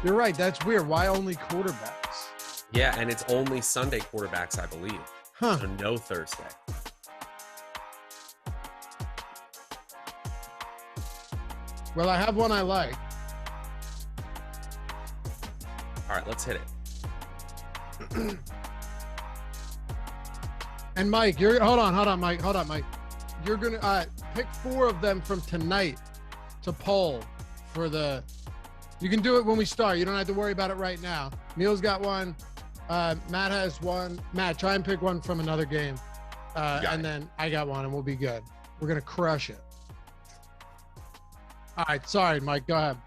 You're right. That's weird. Why only quarterbacks? Yeah, and it's only Sunday quarterbacks, I believe. Huh. So no Thursday. Well, I have one I like. All right, let's hit it. And Mike, hold on, Mike. You're gonna pick 4 of them from tonight to poll for the. You can do it when we start. You don't have to worry about it right now. Neil's got one. Matt has one. Matt, try and pick one from another game, and then I got one, and we'll be good. We're gonna crush it. All right, sorry, Mike. Go ahead.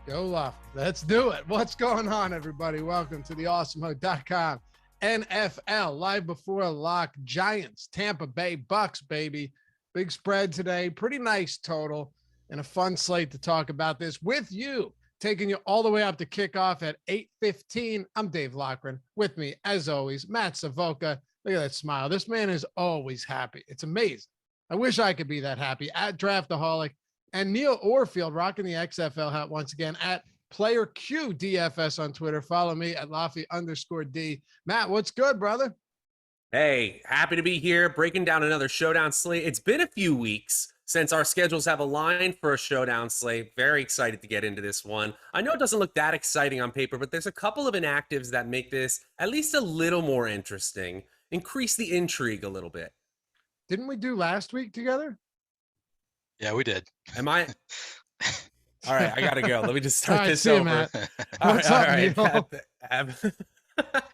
Go Lofty. Let's do it. What's going on, everybody? Welcome to the Awesemo.com NFL live before a lock. Giants, Tampa Bay Bucks, baby. Big spread today. Pretty nice total and a fun slate to talk about this with you. Taking you all the way up to kickoff at 8:15. I'm Dave Loughran. With me, as always, Matt Savoca. Look at that smile. This man is always happy. It's amazing. I wish I could be that happy. At Draftaholic. And Neil Orfield rocking the XFL hat once again at Player Q DFS on Twitter. Follow me at Laffy_D. Matt, what's good, brother? Hey, happy to be here breaking down another showdown slate. It's been a few weeks since our schedules have aligned for a showdown slate. Very excited to get into this one. I know it doesn't look that exciting on paper, but there's a couple of inactives that make this at least a little more interesting. Increase the intrigue a little bit. Didn't we do last week together? Yeah, we did. Am I? All right, I gotta go. Let me just start this see you, over. Matt. All What's right, up, Neil?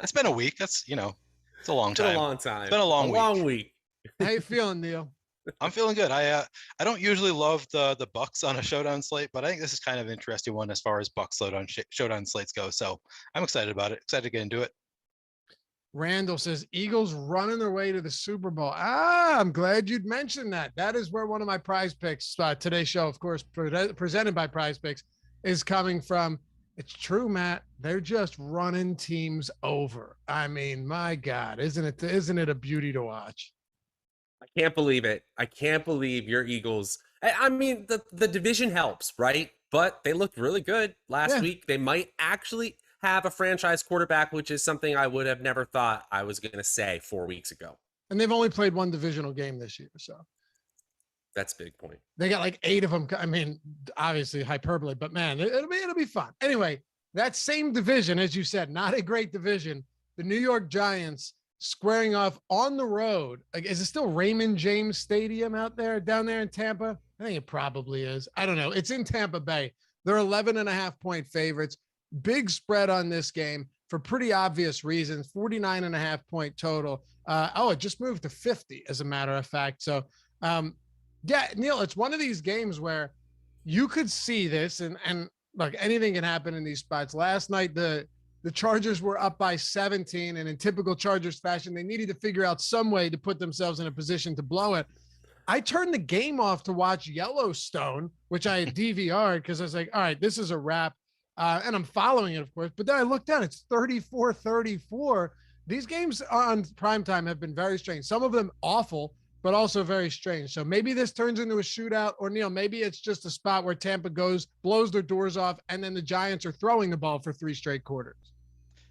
It's been a week. That's, it's a long time. It's been a long time. It's been a long week. How you feeling, Neil? I'm feeling good. I don't usually love the Bucks on a showdown slate, but I think this is kind of an interesting one as far as Bucks showdown slates go. So I'm excited about it. Excited to get into it. Randall says Eagles running their way to the Super Bowl. I'm glad you'd mentioned that. That is where one of my prize picks, today's show, of course, presented by Prize Picks, is coming from. It's true, Matt. They're just running teams over. I mean, my God, isn't it a beauty to watch? I can't believe it. I can't believe your Eagles. I mean, the division helps, right? But they looked really good last week. They might actually have a franchise quarterback, which is something I would have never thought I was going to say 4 weeks ago. And they've only played one divisional game this year, so that's a big point. They got like 8 of them. I mean, obviously hyperbole, but man, it'll be fun. Anyway, that same division, as you said, not a great division. The New York Giants squaring off on the road. Like, is it still Raymond James Stadium down there in Tampa? I think it probably is. I don't know. It's in Tampa Bay. They're 11.5-point favorites. Big spread on this game for pretty obvious reasons. 49.5-point total. It just moved to 50 as a matter of fact. So, yeah, Neil, it's one of these games where you could see this and look, anything can happen in these spots. Last night, the Chargers were up by 17, and in typical Chargers fashion, they needed to figure out some way to put themselves in a position to blow it. I turned the game off to watch Yellowstone, which I had DVR'd because I was like, all right, this is a wrap. And I'm following it, of course. But then I looked down, it's 34-34. These games on primetime have been very strange. Some of them awful, but also very strange. So maybe this turns into a shootout, or Neil, maybe it's just a spot where Tampa blows their doors off, and then the Giants are throwing the ball for 3 straight quarters.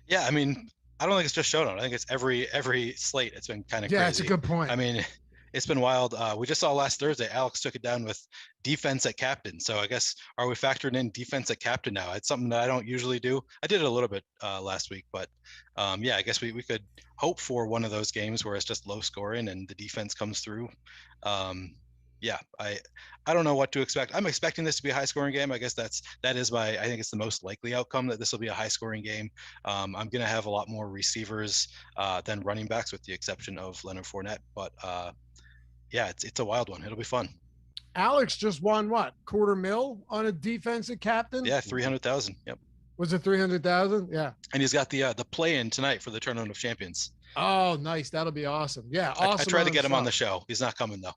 Yeah, I mean, I don't think it's just showdown. I think it's every slate. It's been kind of crazy. Yeah, that's a good point. I mean, it's been wild. We just saw last Thursday, Alex took it down with defense at captain. So I guess, are we factoring in defense at captain now? It's something that I don't usually do. I did it a little bit last week, but yeah, I guess we could hope for one of those games where it's just low scoring and the defense comes through. Yeah, I don't know what to expect. I'm expecting this to be a high scoring game. I guess I think it's the most likely outcome that this will be a high scoring game. I'm going to have a lot more receivers than running backs with the exception of Leonard Fournette, but yeah, it's a wild one. It'll be fun. Alex just won what? $250,000 on a defensive captain? Yeah, 300,000. Yep. Was it 300,000? Yeah. And he's got the play-in tonight for the Tournament of Champions. Oh, nice. That'll be awesome. Yeah, awesome. I tried to get him on the show. He's not coming though.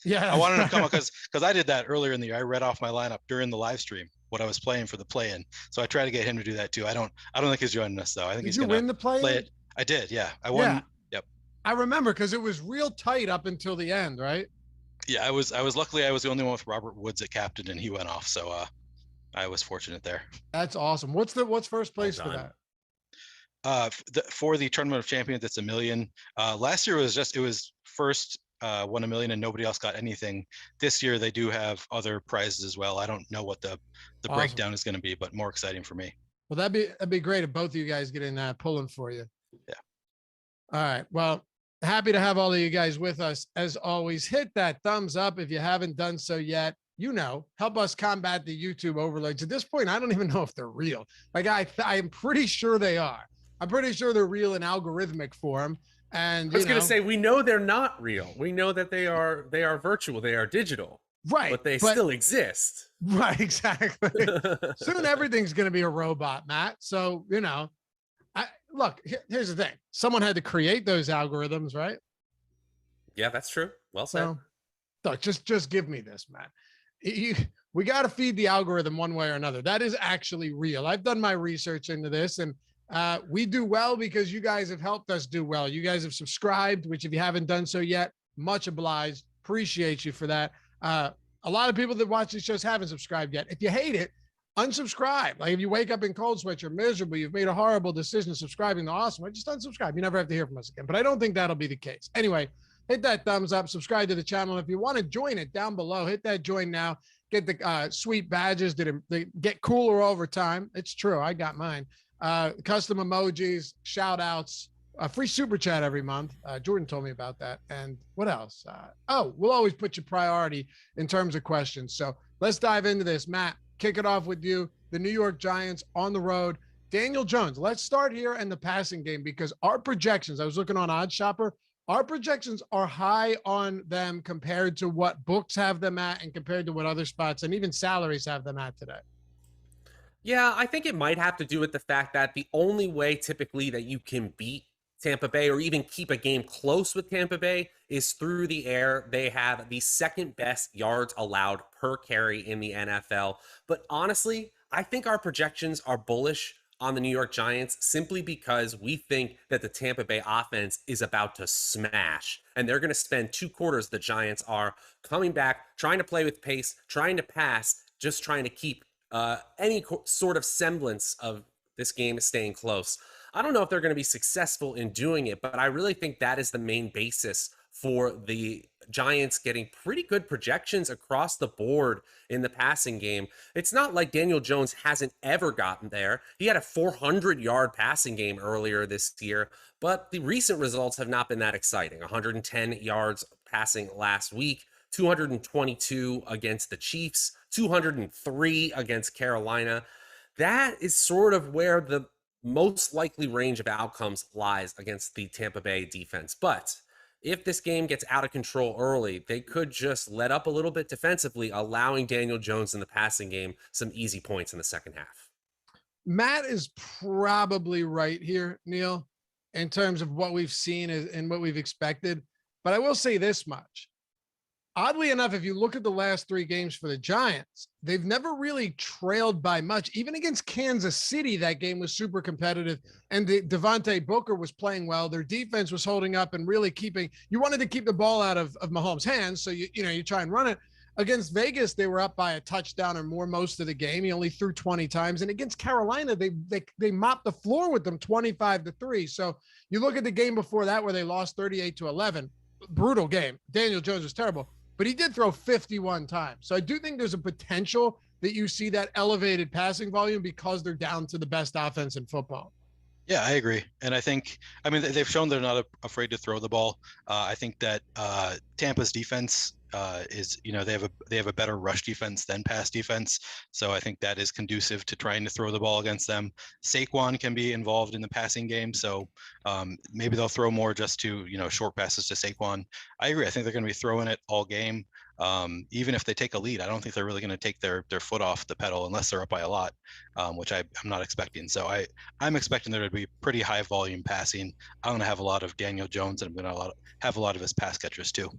Yeah. I wanted him to come because I did that earlier in the year. I read off my lineup during the live stream what I was playing for the play-in. So I tried to get him to do that too. I don't think he's joining us though. I think he's going to win the play-in? Play it. I did. Yeah. I won. Yeah. Yep. I remember because it was real tight up until the end, right? Yeah, luckily I was the only one with Robert Woods at captain, and he went off. So I was fortunate there. That's awesome. What's first place Well for done. that? For the Tournament of Champions, it's $1 million. Last year it was first won $1 million and nobody else got anything. This year they do have other prizes as well. I don't know what the Awesome. breakdown is going to be, but more exciting for me. Well, that'd be great if both of you guys get in that pulling for you. Yeah. All right. Well, happy to have all of you guys with us. As always, hit that thumbs up if you haven't done so yet. Help us combat the YouTube overloads. At this point, I don't even know if they're real. Like I'm pretty sure they are. I'm pretty sure they're real in algorithmic form. And I was going to say, we know they're not real. We know that they are virtual. They are digital. Right. But they still exist. Right. Exactly. Soon everything's going to be a robot, Matt. So, look, here's the thing. Someone had to create those algorithms, right? Yeah, that's true. Well said. So, look, just give me this, Matt. We got to feed the algorithm one way or another. That is actually real. I've done my research into this, and we do well because you guys have helped us do well. You guys have subscribed, which if you haven't done so yet, much obliged. Appreciate you for that. A lot of people that watch these shows haven't subscribed yet. If you hate it, unsubscribe. Like if you wake up in cold sweat, you're miserable, you've made a horrible decision subscribing to Awesemo, just unsubscribe. You never have to hear from us again. But I don't think that'll be the case. Anyway, hit that thumbs up, subscribe to the channel. If you want to join it down below, hit that join now. Get the sweet badges that they get cooler over time. It's true. I got mine. Custom emojis, shout outs, a free super chat every month. Jordan told me about that. And what else? We'll always put you priority in terms of questions. So let's dive into this. Matt, kick it off with you. The New York Giants on the road. Daniel Jones. Let's start here in the passing game because our projections, I was looking on Odd Shopper, our projections are high on them compared to what books have them at and compared to what other spots and even salaries have them at today. Yeah, I think it might have to do with the fact that the only way typically that you can beat Tampa Bay or even keep a game close with Tampa Bay is through the air. They have the second best yards allowed per carry in the NFL. But honestly, I think our projections are bullish on the New York Giants simply because we think that the Tampa Bay offense is about to smash. And they're going to spend 2 quarters, the Giants are, coming back, trying to play with pace, trying to pass, just trying to keep any sort of semblance of this game staying close. I don't know if they're going to be successful in doing it, but I really think that is the main basis for the Giants getting pretty good projections across the board in the passing game. It's not like Daniel Jones hasn't ever gotten there. He had a 400-yard passing game earlier this year, but the recent results have not been that exciting. 110 yards passing last week, 222 against the Chiefs, 203 against Carolina. That is sort of where the most likely range of outcomes lies against the Tampa Bay defense. But if this game gets out of control early, they could just let up a little bit defensively, allowing Daniel Jones in the passing game some easy points in the second half. Matt is probably right here, Neil, in terms of what we've seen and what we've expected. But I will say this much. Oddly enough, if you look at the last 3 games for the Giants, they've never really trailed by much. Even against Kansas City, that game was super competitive, and Devontae Booker was playing well. Their defense was holding up and really you wanted to keep the ball out of Mahomes' hands, so you try and run it. Against Vegas, they were up by a touchdown or more most of the game. He only threw 20 times. And against Carolina, they mopped the floor with them 25-3. So you look at the game before that where they lost 38-11. Brutal game. Daniel Jones was terrible. But he did throw 51 times. So I do think there's a potential that you see that elevated passing volume because they're down to the best offense in football. Yeah, I agree. And they've shown they're not afraid to throw the ball. I think that Tampa's defense is, they have a better rush defense than pass defense. So I think that is conducive to trying to throw the ball against them. Saquon can be involved in the passing game. So maybe they'll throw more just to, short passes to Saquon. I agree. I think they're going to be throwing it all game. Even if they take a lead, I don't think they're really going to take their foot off the pedal unless they're up by a lot, which I'm not expecting. So I'm expecting there to be pretty high volume passing. I'm going to have a lot of Daniel Jones, and I'm going to have a lot of his pass catchers too.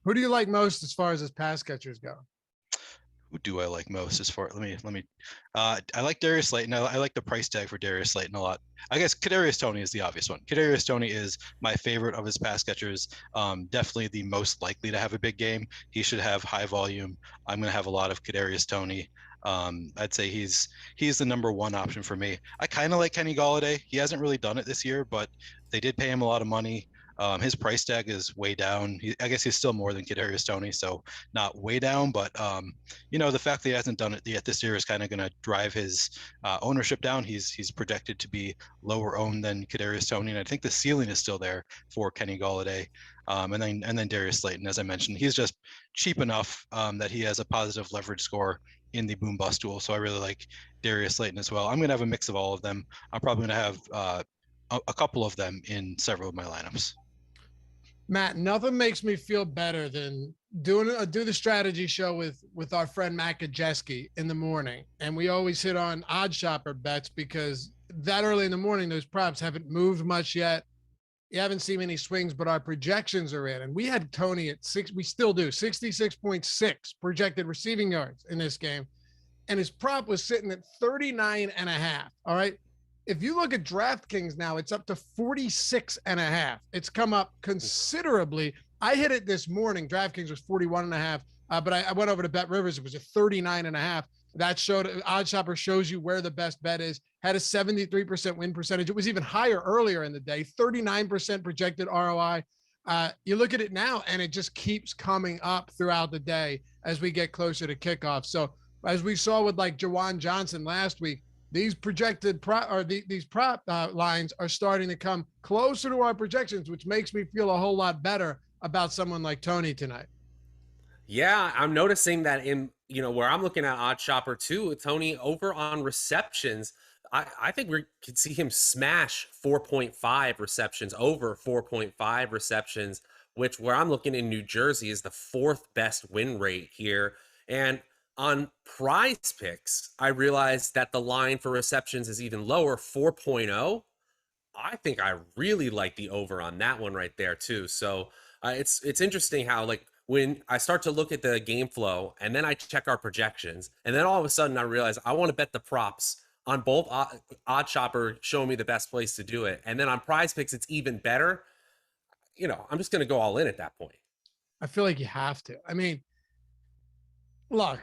Who do you like most as far as his pass catchers go? Who do I like most as far? Let me. I like Darius Slayton. I like the price tag for Darius Slayton a lot. I guess Kadarius Toney is the obvious one. Kadarius Toney is my favorite of his pass catchers. Definitely the most likely to have a big game. He should have high volume. I'm going to have a lot of Kadarius Toney. I'd say he's the number one option for me. I kind of like Kenny Golladay. He hasn't really done it this year, but they did pay him a lot of money. His price tag is way down. I guess he's still more than Kadarius Toney, so not way down. But the fact that he hasn't done it yet this year is kind of going to drive his ownership down. He's projected to be lower owned than Kadarius Toney, and I think the ceiling is still there for Kenny Golladay. And then Darius Slayton, as I mentioned, he's just cheap enough that he has a positive leverage score in the boom bust tool. So I really like Darius Slayton as well. I'm going to have a mix of all of them. I'm probably going to have a couple of them in several of my lineups. Matt, nothing makes me feel better than do the strategy show with our friend Matt Gajeski in the morning. And we always hit on odd shopper bets because that early in the morning, those props haven't moved much yet. You haven't seen any swings, but our projections are in. And we had Toney at we still do 66.6 projected receiving yards in this game. And his prop was sitting at 39.5. All right. If you look at DraftKings now, it's up to 46.5. It's come up considerably. I hit it this morning. DraftKings was 41.5, but I went over to Bet Rivers. It was at 39.5. That showed Odd Shopper shows you where the best bet is. Had a 73% win percentage. It was even higher earlier in the day. 39% projected ROI. You look at it now, and it just keeps coming up throughout the day as we get closer to kickoff. So as we saw with like Jawan Johnson last week, these projected these prop lines are starting to come closer to our projections, which makes me feel a whole lot better about someone like Toney tonight. Yeah, I'm noticing that in, where I'm looking at Odd Shopper too, Toney over on receptions. I think we could see him smash 4.5 receptions, over 4.5 receptions, which where I'm looking in New Jersey is the fourth best win rate here. And on Prize Picks, I realized that the line for receptions is even lower, 4.0. I think I really like the over on that one right there too. So it's interesting how like when I start to look at the game flow and then I check our projections and then all of a sudden I realize I want to bet the props on both Odd Shopper showing me the best place to do it. And then on Prize Picks, it's even better. I'm just going to go all in at that point. I feel like you have to. I mean, look,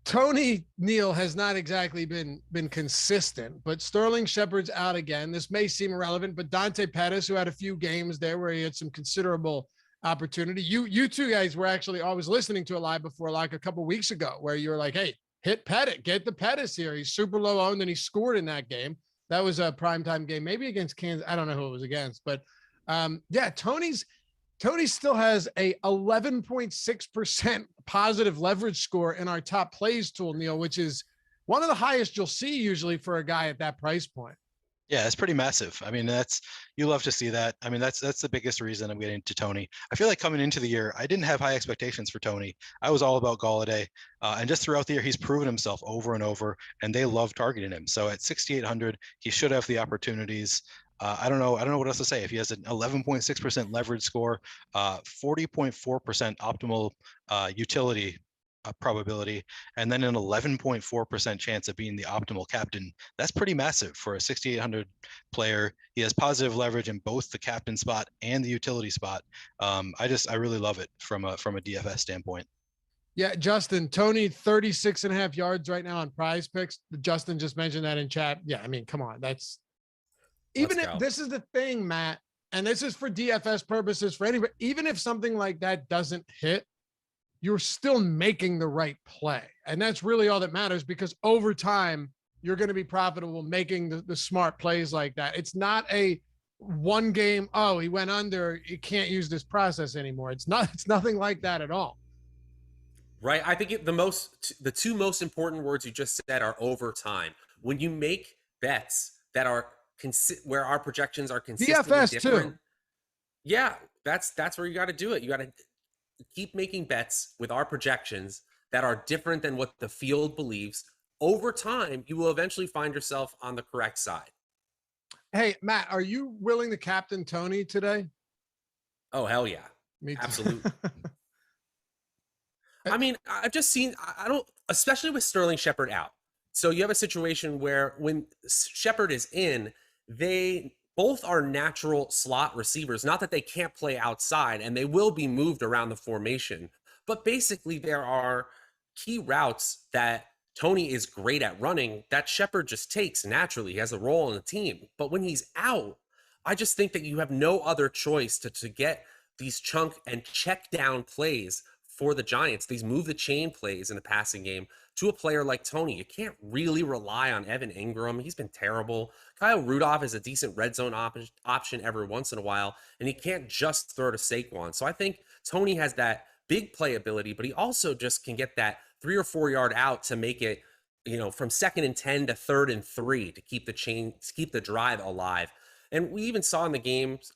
Toney Neal has not exactly been consistent, but Sterling Shepard's out again. This may seem irrelevant, but Dante Pettis, who had a few games there where he had some considerable opportunity. You two guys were actually always listening to it live before, like a couple weeks ago, where you were like, hey, hit Pettis, get the Pettis here. He's super low owned and he scored in that game. That was a primetime game, maybe against Kansas. I don't know who it was against, but yeah, Toney still has a 11.6% positive leverage score in our top plays tool, Neil, which is one of the highest you'll see usually for a guy at that price point. Yeah, it's pretty massive. I mean, you love to see that. I mean, that's the biggest reason I'm getting to Toney. I feel like coming into the year, I didn't have high expectations for Toney. I was all about Golladay, and just throughout the year, he's proven himself over and over, and they love targeting him. So at 6,800, he should have the opportunities. I don't know what else to say. If he has an 11.6% leverage score, 40.4% optimal utility probability, and then an 11.4% chance of being the optimal captain, that's pretty massive for a 6,800 player. He has positive leverage in both the captain spot and the utility spot. I really love it from a DFS standpoint. Yeah, Justin, Toney 36.5 yards right now on Prize Picks. Justin just mentioned that in chat. Yeah, I mean, come on, that's even if this is the thing, Matt, and this is for DFS purposes for anybody, even if something like that doesn't hit, you're still making the right play. And that's really all that matters, because over time, you're going to be profitable making the smart plays like that. It's not a one game, oh, he went under, you can't use this process anymore. It's nothing like that at all. Right. I think the two most important words you just said are over time. When you make bets that are where our projections are consistently DFS different. too. Yeah, that's where you got to do it. You got to keep making bets with our projections that are different than what the field believes. Over time, you will eventually find yourself on the correct side. Hey, Matt, are you willing to captain Toney today? Oh, hell yeah. Me too. Absolutely. I mean, I've just seen, I don't, especially with Sterling Shepard out. So you have a situation where when Shepard is in, they both are natural slot receivers. Not that they can't play outside, and they will be moved around the formation. But basically, there are key routes that Tony is great at running that Shepard just takes naturally. He has a role in the team. But when he's out, I just think that you have no other choice to get these chunk and check down plays for the Giants, these move the chain plays in the passing game to a player like Tony. You can't really rely on Evan Ingram. He's been terrible. Kyle Rudolph is a decent red zone option every once in a while, and he can't just throw to Saquon. So I think Tony has that big playability, but he also just can get that 3 or 4 yard out to make it, from 2nd and 10 to 3rd and 3 to keep the drive alive. And we even saw in the games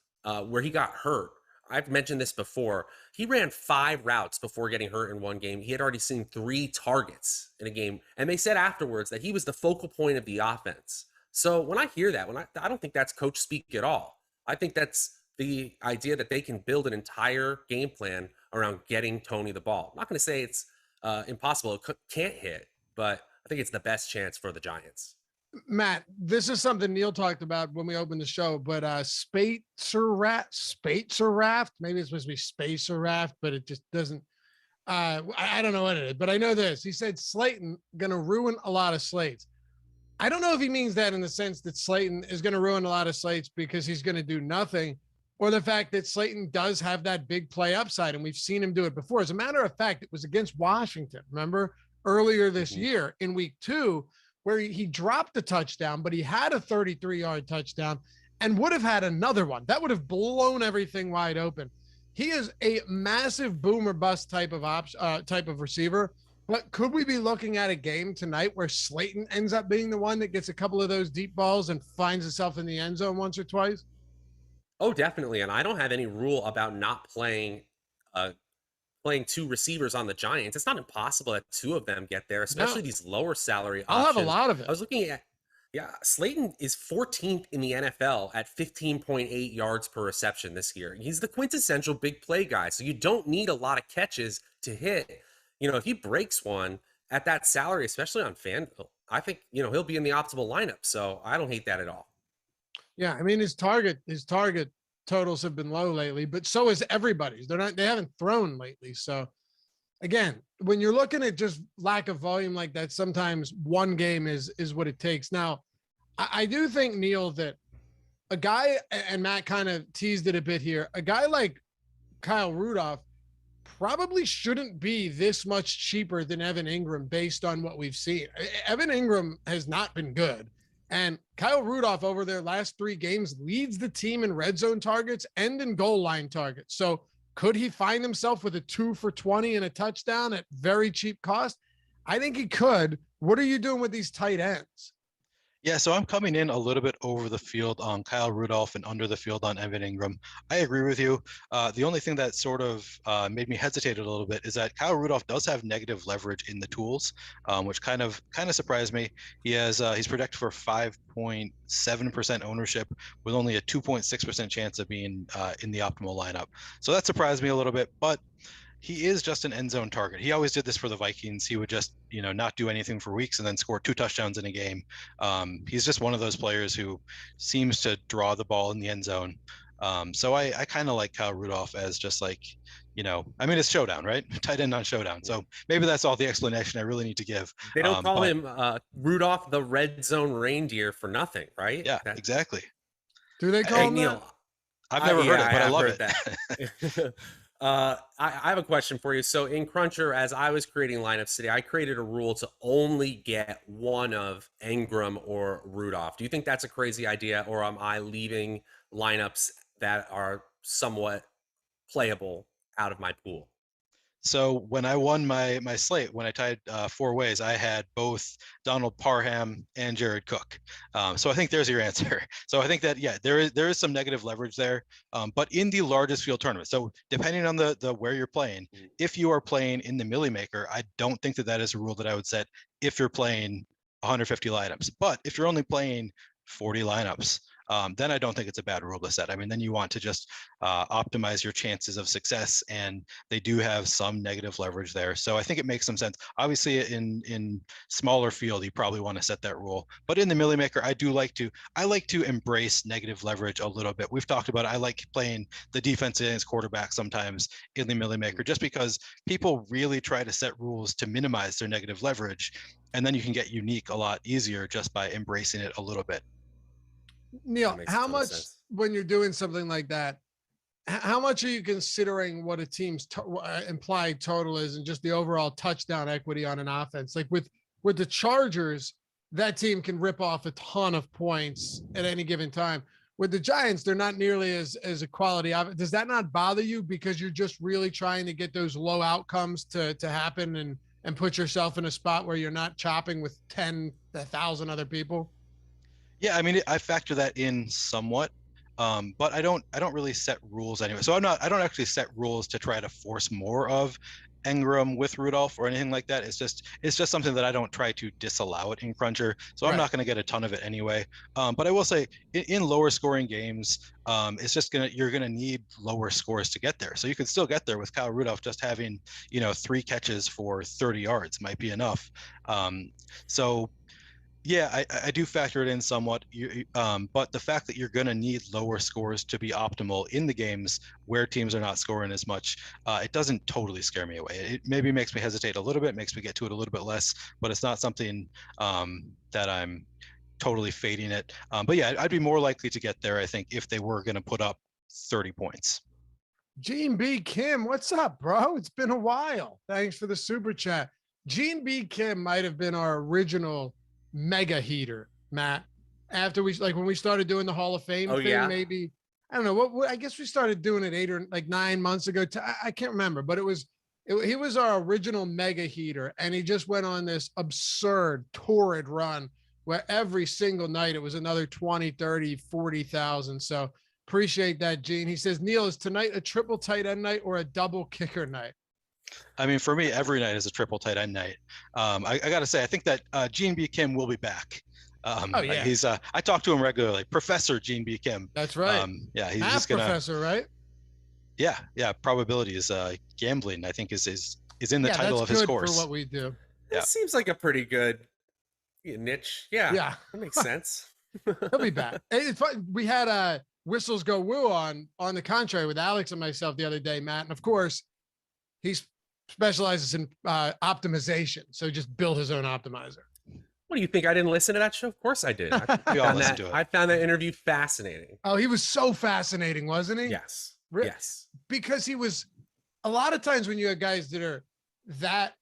where he got hurt. I've mentioned this before. He ran 5 routes before getting hurt in one game. He had already seen 3 targets in a game. And they said afterwards that he was the focal point of the offense. So when I hear that, I don't think that's coach speak at all. I think that's the idea that they can build an entire game plan around getting Tony the ball. I'm not going to say it's impossible. It can't hit, but I think it's the best chance for the Giants. Matt, this is something Neil talked about when we opened the show, but Spacer Raft, maybe it's supposed to be Spacer Raft, but it just doesn't, I don't know what it is, but I know this. He said Slayton going to ruin a lot of slates. I don't know if he means that in the sense that Slayton is going to ruin a lot of slates because he's going to do nothing, or the fact that Slayton does have that big play upside, and we've seen him do it before. As a matter of fact, it was against Washington, remember, earlier this year in week 2, where he dropped the touchdown, but he had a 33-yard touchdown and would have had another one. That would have blown everything wide open. He is a massive boomer bust type of receiver. But could we be looking at a game tonight where Slayton ends up being the one that gets a couple of those deep balls and finds himself in the end zone once or twice? Oh, definitely. And I don't have any rule about not playing 2 receivers on the Giants. It's not impossible that 2 of them get there, especially these lower salary options. I'll have a lot of it. I was looking at, Slayton is 14th in the NFL at 15.8 yards per reception this year. He's the quintessential big play guy. So you don't need a lot of catches to hit. If he breaks one at that salary, especially on FanDuel, I think, he'll be in the optimal lineup. So I don't hate that at all. Yeah. I mean, his target totals have been low lately, but so is everybody's. They haven't thrown lately. So again, when you're looking at just lack of volume like that, sometimes one game is what it takes. Now, I do think, Neil, that a guy, and Matt kind of teased it a bit here, a guy like Kyle Rudolph probably shouldn't be this much cheaper than Evan Ingram based on what we've seen. Evan Ingram has not been good. And Kyle Rudolph over their last 3 games leads the team in red zone targets and in goal line targets. So could he find himself with a 2 for 20 and a touchdown at very cheap cost? I think he could. What are you doing with these tight ends? Yeah, so I'm coming in a little bit over the field on Kyle Rudolph and under the field on Evan Ingram. I agree with you. The only thing that sort of made me hesitate a little bit is that Kyle Rudolph does have negative leverage in the tools, which kind of surprised me. He's projected for 5.7% ownership with only a 2.6% chance of being in the optimal lineup. So that surprised me a little bit, but he is just an end zone target. He always did this for the Vikings. He would just, not do anything for weeks and then score 2 touchdowns in a game. He's just one of those players who seems to draw the ball in the end zone. So I kind of like Kyle Rudolph as just like, it's Showdown, right? Tight end on Showdown. So maybe that's all the explanation I really need to give. They don't call him Rudolph the red zone reindeer for nothing, right? Yeah, exactly. Do they call him Neil, that? I've never heard it, but I love it. That. I have a question for you. So in Cruncher, as I was creating lineups today, I created a rule to only get one of Ingram or Rudolph. Do you think that's a crazy idea, or am I leaving lineups that are somewhat playable out of my pool? So when I won my slate, when I tied 4 ways, I had both Donald Parham and Jared Cook. So I think there's your answer. So I think that, there is some negative leverage there, but in the largest field tournament. So depending on the where you're playing, if you are playing in the Millie Maker, I don't think that is a rule that I would set if you're playing 150 lineups. But if you're only playing 40 lineups, then I don't think it's a bad rule to set. I mean, then you want to just optimize your chances of success, and they do have some negative leverage there. So I think it makes some sense. Obviously, in smaller field, you probably want to set that rule. But in the Millie Maker, I like to embrace negative leverage a little bit. We've talked about it. I like playing the defense against quarterback sometimes in the Millie Maker, just because people really try to set rules to minimize their negative leverage, and then you can get unique a lot easier just by embracing it a little bit. Neil, how much when you're doing something like that, how much are you considering what a team's implied total is and just the overall touchdown equity on an offense? Like with the Chargers, that team can rip off a ton of points at any given time. With the Giants, they're not nearly as a quality of it. Does that not bother you because you're just really trying to get those low outcomes to happen and put yourself in a spot where you're not chopping with 10,000 other people? Yeah, I mean, I factor that in somewhat, but I don't really set rules anyway. So I don't actually set rules to try to force more of Engram with Rudolph or anything like that. It's just something that I don't try to disallow it in Cruncher. So I'm not going to get a ton of it anyway. But I will say in lower scoring games, you're going to need lower scores to get there. So you can still get there with Kyle Rudolph just having, 3 catches for 30 yards might be enough. So yeah, I do factor it in somewhat, but the fact that you're going to need lower scores to be optimal in the games where teams are not scoring as much, it doesn't totally scare me away. It maybe makes me hesitate a little bit, makes me get to it a little bit less, but it's not something that I'm totally fading it. But yeah, I'd be more likely to get there, I think, if they were going to put up 30 points. Gene B. Kim, what's up, bro? It's been a while. Thanks for the super chat. Gene B. Kim might have been our original mega heater, Matt. After when we started doing the Hall of Fame thing, maybe, I don't know what I guess we started doing it 8 or 9 months ago. I can't remember, but he was our original mega heater, and he just went on this absurd, torrid run where every single night it was another 20, 30, 40,000. So appreciate that, Gene. He says, Neil, is tonight a triple tight end night or a double kicker night? I mean, for me, every night is a triple tight end night. I got to say, I think that Gene B. Kim will be back. He's I talk to him regularly. Professor Gene B. Kim. That's right. Yeah, he's Math just gonna. Professor, right? Yeah. Probability is gambling. I think is in the title of his course. For what we do. Yeah. It seems like a pretty good niche. Yeah. That makes sense. He'll be back. It's fun. We had Whistles Go Woo on the contrary with Alex and myself the other day, Matt, and of course he specializes in optimization, so just build his own optimizer. What do you think? I didn't listen to that show? Of course I did. I found that interview fascinating. Oh, he was so fascinating, wasn't he? Yes. Yes. Because he was, a lot of times when you have guys that are that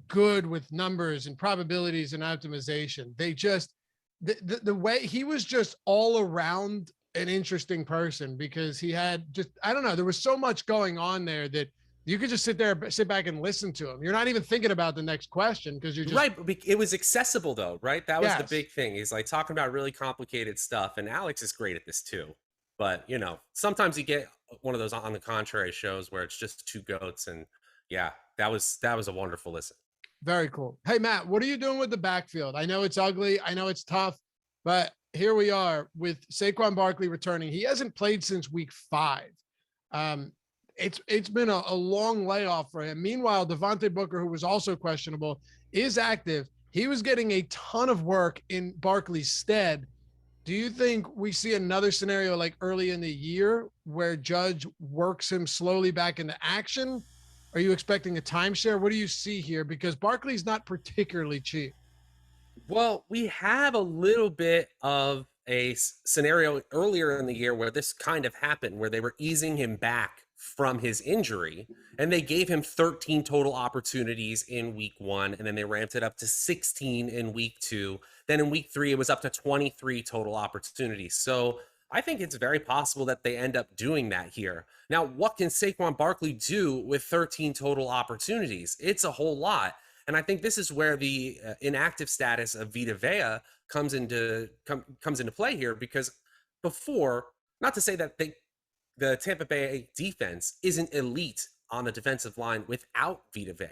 good with numbers and probabilities and optimization, they just, the way he was just all around an interesting person, because he had just, I don't know, there was so much going on there that you could just sit back and listen to him. You're not even thinking about the next question because you're just right. It was accessible though, right? That was the big thing. He's like talking about really complicated stuff, and Alex is great at this too. But sometimes you get one of those on the contrary shows where it's just two goats, and yeah, that was a wonderful listen. Very cool. Hey Matt, what are you doing with the backfield? I know it's ugly, I know it's tough, but here we are with Saquon Barkley returning. He hasn't played since week 5. It's been a long layoff for him. Meanwhile, Devontae Booker, who was also questionable, is active. He was getting a ton of work in Barkley's stead. Do you think we see another scenario like early in the year where Judge works him slowly back into action? Are you expecting a timeshare? What do you see here? Because Barkley's not particularly cheap. Well, we have a little bit of a scenario earlier in the year where this kind of happened, where they were easing him back from his injury, and they gave him 13 total opportunities in week 1, and then they ramped it up to 16 in week 2. Then in week 3, it was up to 23 total opportunities. So I think it's very possible that they end up doing that here. Now, what can Saquon Barkley do with 13 total opportunities? It's a whole lot. And I think this is where the inactive status of Vita Vea comes into play here, because before, not to say that the Tampa Bay defense isn't elite on the defensive line without Vita Vea,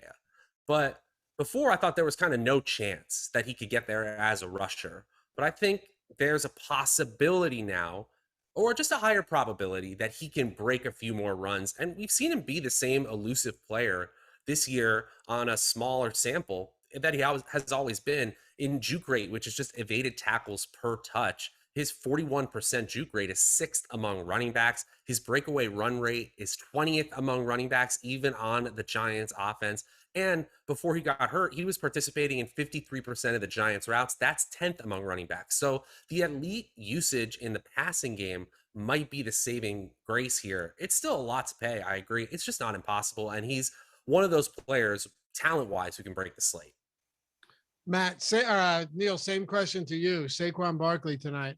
but before I thought there was kind of no chance that he could get there as a rusher. But I think there's a possibility now, or just a higher probability, that he can break a few more runs. And we've seen him be the same elusive player this year on a smaller sample that he has always been in juke rate, which is just evaded tackles per touch. His 41% juke rate is 6th among running backs. His breakaway run rate is 20th among running backs, even on the Giants offense. And before he got hurt, he was participating in 53% of the Giants routes. That's 10th among running backs. So the elite usage in the passing game might be the saving grace here. It's still a lot to pay. I agree. It's just not impossible. And he's one of those players, talent-wise, who can break the slate. Matt, Neil, same question to you. Saquon Barkley tonight.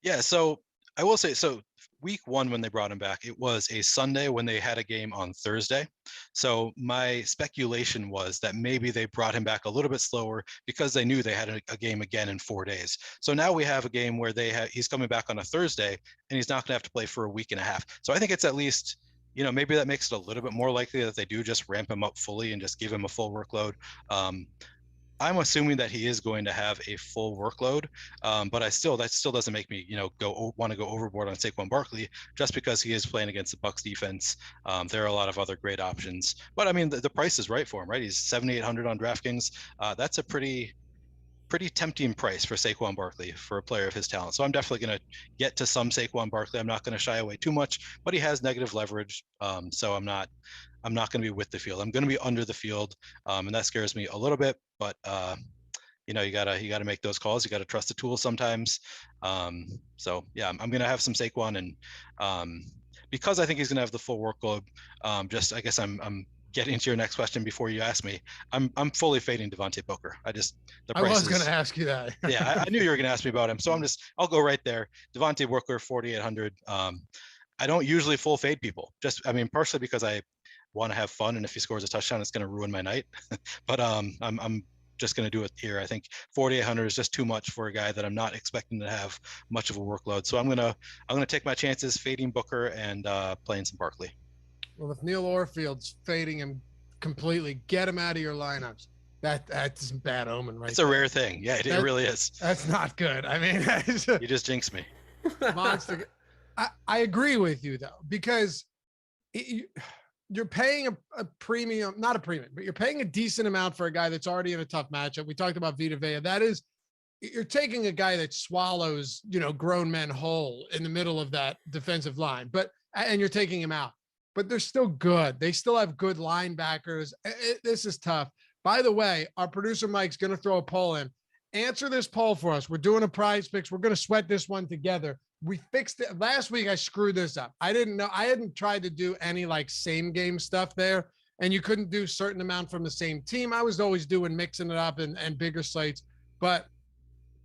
Yeah, so I will say, so week 1 when they brought him back, it was a Sunday when they had a game on Thursday. So my speculation was that maybe they brought him back a little bit slower because they knew they had a game again in 4 days. So now we have a game where he's coming back on a Thursday and he's not going to have to play for a week and a half. So I think it's at least, maybe that makes it a little bit more likely that they do just ramp him up fully and just give him a full workload. I'm assuming that he is going to have a full workload, but that still doesn't make me, want to go overboard on Saquon Barkley just because he is playing against the Bucs defense. There are a lot of other great options, but I mean the price is right for him, right? He's 7,800 on DraftKings. That's a pretty tempting price for Saquon Barkley for a player of his talent. So I'm definitely going to get to some Saquon Barkley. I'm not going to shy away too much, but he has negative leverage, so I'm not going to be with the field. I'm going to be under the field, and that scares me a little bit. But you gotta make those calls. You got to trust the tool sometimes. So yeah, I'm going to have some Saquon, and because I think he's going to have the full workload. I guess I'm getting to your next question before you ask me. I'm fully fading Devontae Booker. I was going to ask you that. Yeah, I knew you were going to ask me about him, so I'll go right there. Devontae Booker, 4,800. I don't usually full fade people. Partially because I want to have fun, and if he scores a touchdown, it's going to ruin my night. But I'm just going to do it here. I think 4,800 is just too much for a guy that I'm not expecting to have much of a workload. So I'm gonna take my chances, fading Booker and playing some Barkley. Well, if Neil Orfield's fading him completely, get him out of your lineups. That's a bad omen, right? It's a rare thing. Yeah, it really is. That's not good. I mean, you just jinxed me. Monster. I agree with you though, because you're paying a premium, not a premium, but you're paying a decent amount for a guy that's already in a tough matchup. We talked about Vita Vea. You're taking a guy that swallows, grown men whole in the middle of that defensive line, and you're taking him out, but they're still good. They still have good linebackers. This is tough. By the way, our producer Mike's going to throw a poll in. Answer this poll for us. We're doing a prize picks. We're going to sweat this one together. We fixed it last week. I screwed this up. I didn't know. I hadn't tried to do any same game stuff there, and you couldn't do certain amount from the same team. I was always doing mixing it up and bigger slates. But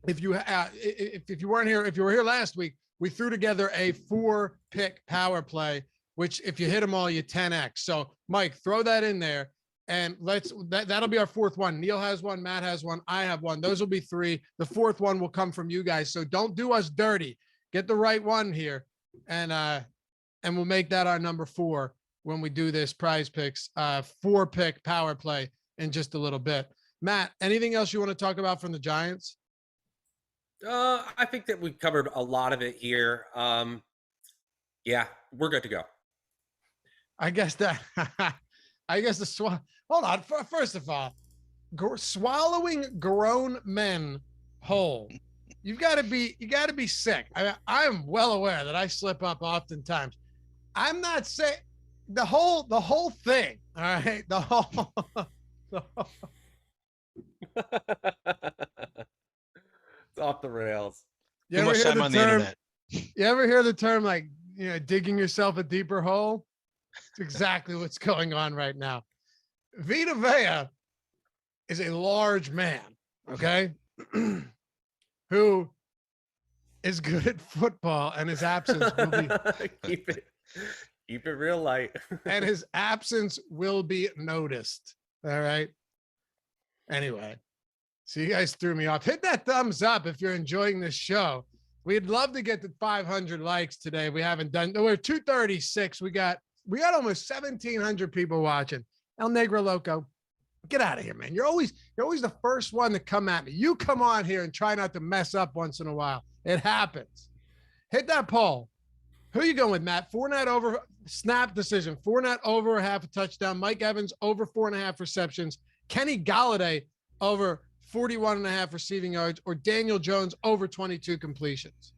if you weren't here, if you were here last week, we threw together a 4-pick power play, which if you hit them all, you 10x. So Mike, throw that in there. And that'll be our 4th one. Neil has one, Matt has one, I have one. Those will be 3. The 4th one will come from you guys. So don't do us dirty. Get the right one here, and we'll make that our number 4 when we do this prize picks 4-pick power play in just a little bit. Matt, anything else you want to talk about from the Giants? I think that we've covered a lot of it here. Yeah, we're good to go. I guess the hold on. First of all, swallowing grown men whole. You got to be sick. I'm well aware that I slip up oftentimes. I'm not saying the whole thing. All right. The whole. It's off the rails. Too much time on the internet. You ever hear the term digging yourself a deeper hole? It's exactly what's going on right now. Vita Vea is a large man, okay, who is good at football, and his absence will be keep it real light. And his absence will be noticed. All right. Anyway, so you guys threw me off. Hit that thumbs up if you're enjoying this show. We'd love to get to 500 likes today. We haven't done. We're 236. We got almost 1,700 people watching. El Negro Loco. Get out of here, man. You're always the first one to come at me. You come on here and try not to mess up once in a while. It happens. Hit that poll. Who are you going with, Matt? Fournette over, snap decision. Fournette over half a touchdown. Mike Evans over 4.5 receptions. Kenny Galladay over 41.5 receiving yards, or Daniel Jones over 22 completions.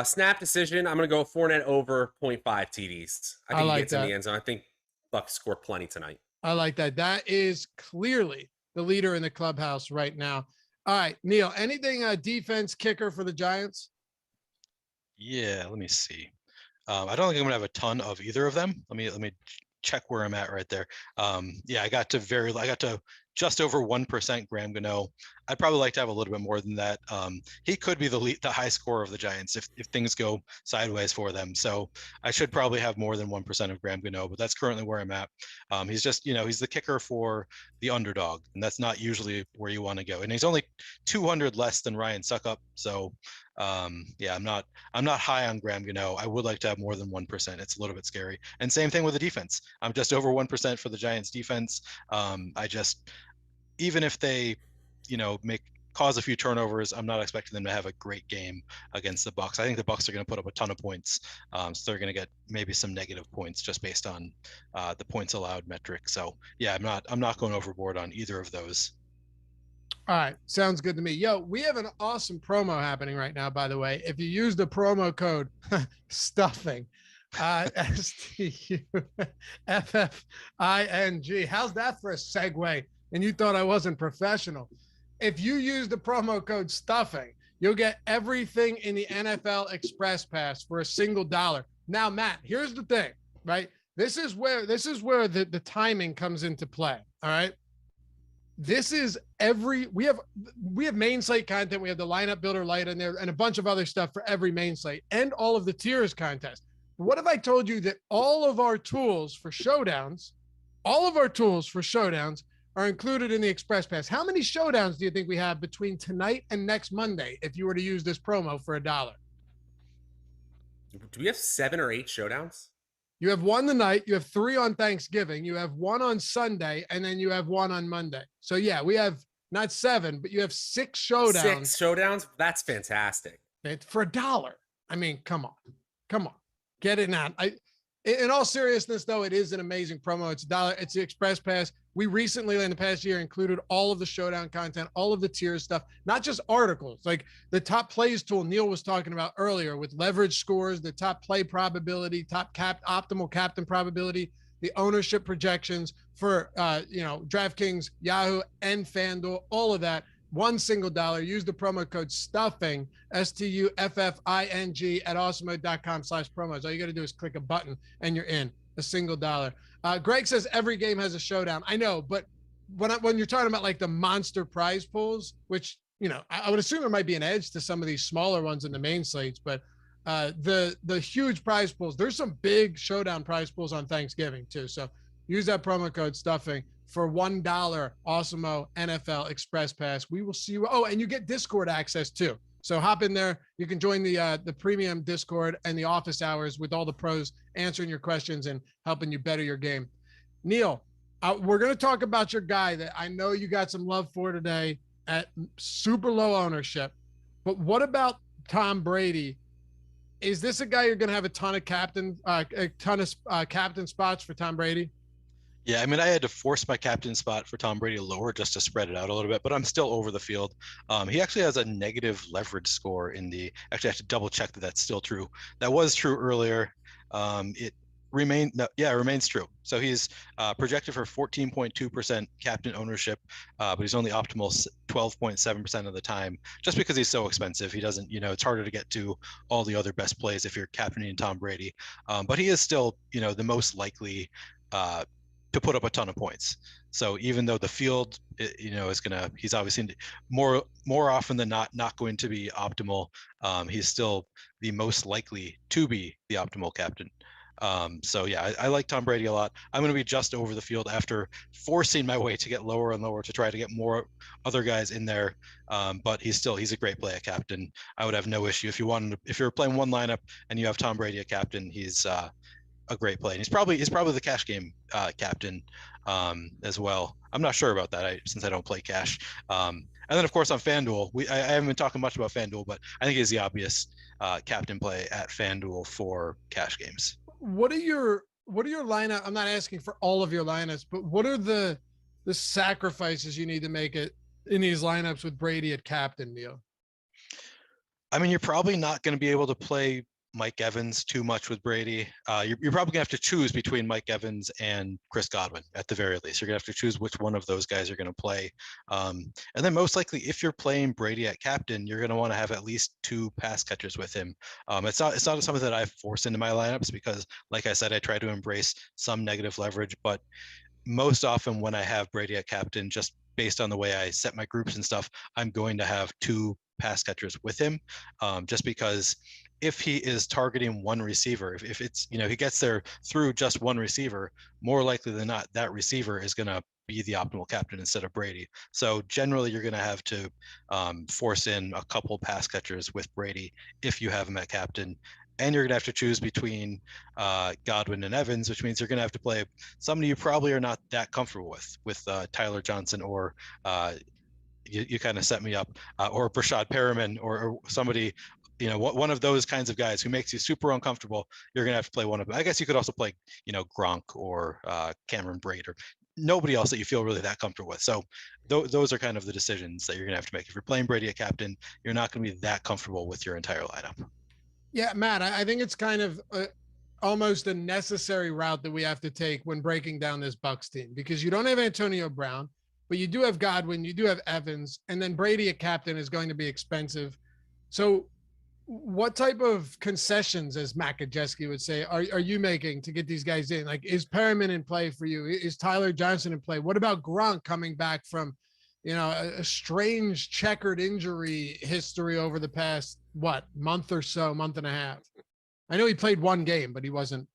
Snap decision. I'm going to go Fournette over 0.5 TDs. I think he gets in the end zone. I think Bucs score plenty tonight. I like that. That is clearly the leader in the clubhouse right now. All right, Neil, anything defense kicker for the Giants? Yeah, let me see. I don't think I'm gonna have a ton of either of them. Let me check where I'm at right there. Yeah, I got to just over 1% Graham Gano. I'd probably like to have a little bit more than that. He could be the high scorer of the Giants if things go sideways for them. So I should probably have more than 1% of Graham Gano, but that's currently where I'm at. He's just, he's the kicker for the underdog, and that's not usually where you want to go. And he's only 200 less than Ryan Suckup. So yeah, I'm not high on Graham Gano. I would like to have more than 1%. It's a little bit scary. And same thing with the defense. I'm just over 1% for the Giants defense. Even if they, cause a few turnovers, I'm not expecting them to have a great game against the Bucs. I think the Bucs are going to put up a ton of points. So they're going to get maybe some negative points just based on the points allowed metric. So yeah, I'm not going overboard on either of those. All right. Sounds good to me. Yo, we have an awesome promo happening right now, by the way. If you use the promo code stuffing, STUFFING. How's that for a segue? And you thought I wasn't professional. If you use the promo code stuffing, you'll get everything in the NFL Express Pass for a single $1. Now, Matt, here's the thing, right? This is where the timing comes into play. All right. This is we have main slate content. We have the lineup builder light in there and a bunch of other stuff for every main slate and all of the tiers contest. What if I told you that all of our tools for showdowns are included in the Express Pass? How many showdowns do you think we have between tonight and next Monday if you were to use this promo for $1? Do we have 7 or 8 showdowns? You have one tonight, you have 3 on Thanksgiving, you have 1 on Sunday, and then you have 1 on Monday. So yeah, we have not 7, but you have 6 showdowns. 6 showdowns? That's fantastic. For $1. I mean, come on. Get it now. In all seriousness, though, it is an amazing promo. It's $1. It's the Express Pass. We recently, in the past year, included all of the showdown content, all of the tiers stuff, not just articles, like the top plays tool Neil was talking about earlier with leverage scores, the top play probability, optimal captain probability, the ownership projections for, DraftKings, Yahoo, and FanDuel, all of that. One single $1. Use the promo code stuffing, STUFFING at awesemo.com/promos. All you got to do is click a button and you're in. A single $1. Greg says every game has a showdown. I know, but when you're talking about like the monster prize pools, which, I would assume there might be an edge to some of these smaller ones in the main slates, but the huge prize pools, there's some big showdown prize pools on Thanksgiving too. So use that promo code stuffing for $1 Awesemo NFL Express Pass. We will see you. Oh, and you get Discord access too. So hop in there. You can join the premium Discord and the office hours with all the pros answering your questions and helping you better your game. Neil, we're going to talk about your guy that I know you got some love for today at super low ownership. But what about Tom Brady? Is this a guy you're going to have a ton of captain spots for Tom Brady? Yeah, I mean, I had to force my captain spot for Tom Brady lower just to spread it out a little bit, but I'm still over the field. He actually has a negative leverage score actually I have to double check that that's still true. That was true earlier. It remains true. So he's projected for 14.2% captain ownership, but he's only optimal 12.7% of the time, just because he's so expensive. He doesn't, it's harder to get to all the other best plays if you're captaining Tom Brady. But he is still, the most likely to put up a ton of points. So even though the field, he's obviously more often than not going to be optimal, he's still the most likely to be the optimal captain. So yeah, I like Tom Brady a lot. I'm going to be just over the field after forcing my way to get lower and lower to try to get more other guys in there. But he's a great play at captain. I would have no issue if you're playing one lineup and you have Tom Brady at captain. He's a great play. And he's probably the cash game captain as well. I'm not sure about that since I don't play cash. And then of course on FanDuel, I haven't been talking much about FanDuel, but I think it's the obvious captain play at FanDuel for cash games. What are your lineup? I'm not asking for all of your lineups, but what are the sacrifices you need to make it in these lineups with Brady at captain, Neil? I mean, you're probably not going to be able to play Mike Evans too much with Brady. You're probably gonna have to choose between Mike Evans and Chris Godwin at the very least. You're gonna have to choose which one of those guys you're gonna play. And then most likely, if you're playing Brady at captain, you're gonna want to have at least 2 pass catchers with him. It's not something that I force into my lineups because, like I said, I try to embrace some negative leverage. But most often when I have Brady at captain, just based on the way I set my groups and stuff, I'm going to have 2 pass catchers with him, just because if he is targeting one receiver, if it's, he gets there through just one receiver, more likely than not, that receiver is going to be the optimal captain instead of Brady. So generally you're going to have to force in a couple pass catchers with Brady if you have him at captain. And you're going to have to choose between Godwin and Evans, which means you're going to have to play somebody you probably are not that comfortable with Tyler Johnson, or you kind of set me up, or Brashad Perriman, or somebody, one of those kinds of guys who makes you super uncomfortable. You're going to have to play one of them. I guess you could also play, Gronk or Cameron Brate, or nobody else that you feel really that comfortable with. So those are kind of the decisions that you're going to have to make. If you're playing Brady at captain, you're not going to be that comfortable with your entire lineup. Yeah, Matt, I think it's kind of almost a necessary route that we have to take when breaking down this Bucs team, because you don't have Antonio Brown, but you do have Godwin, you do have Evans, and then Brady at captain is going to be expensive. So what type of concessions, as Matt Kajeski would say, are you making to get these guys in? Like, is Perriman in play for you? Is Tyler Johnson in play? What about Gronk coming back from, a strange checkered injury history over the past, month or so, month and a half? I know he played one game, but he wasn't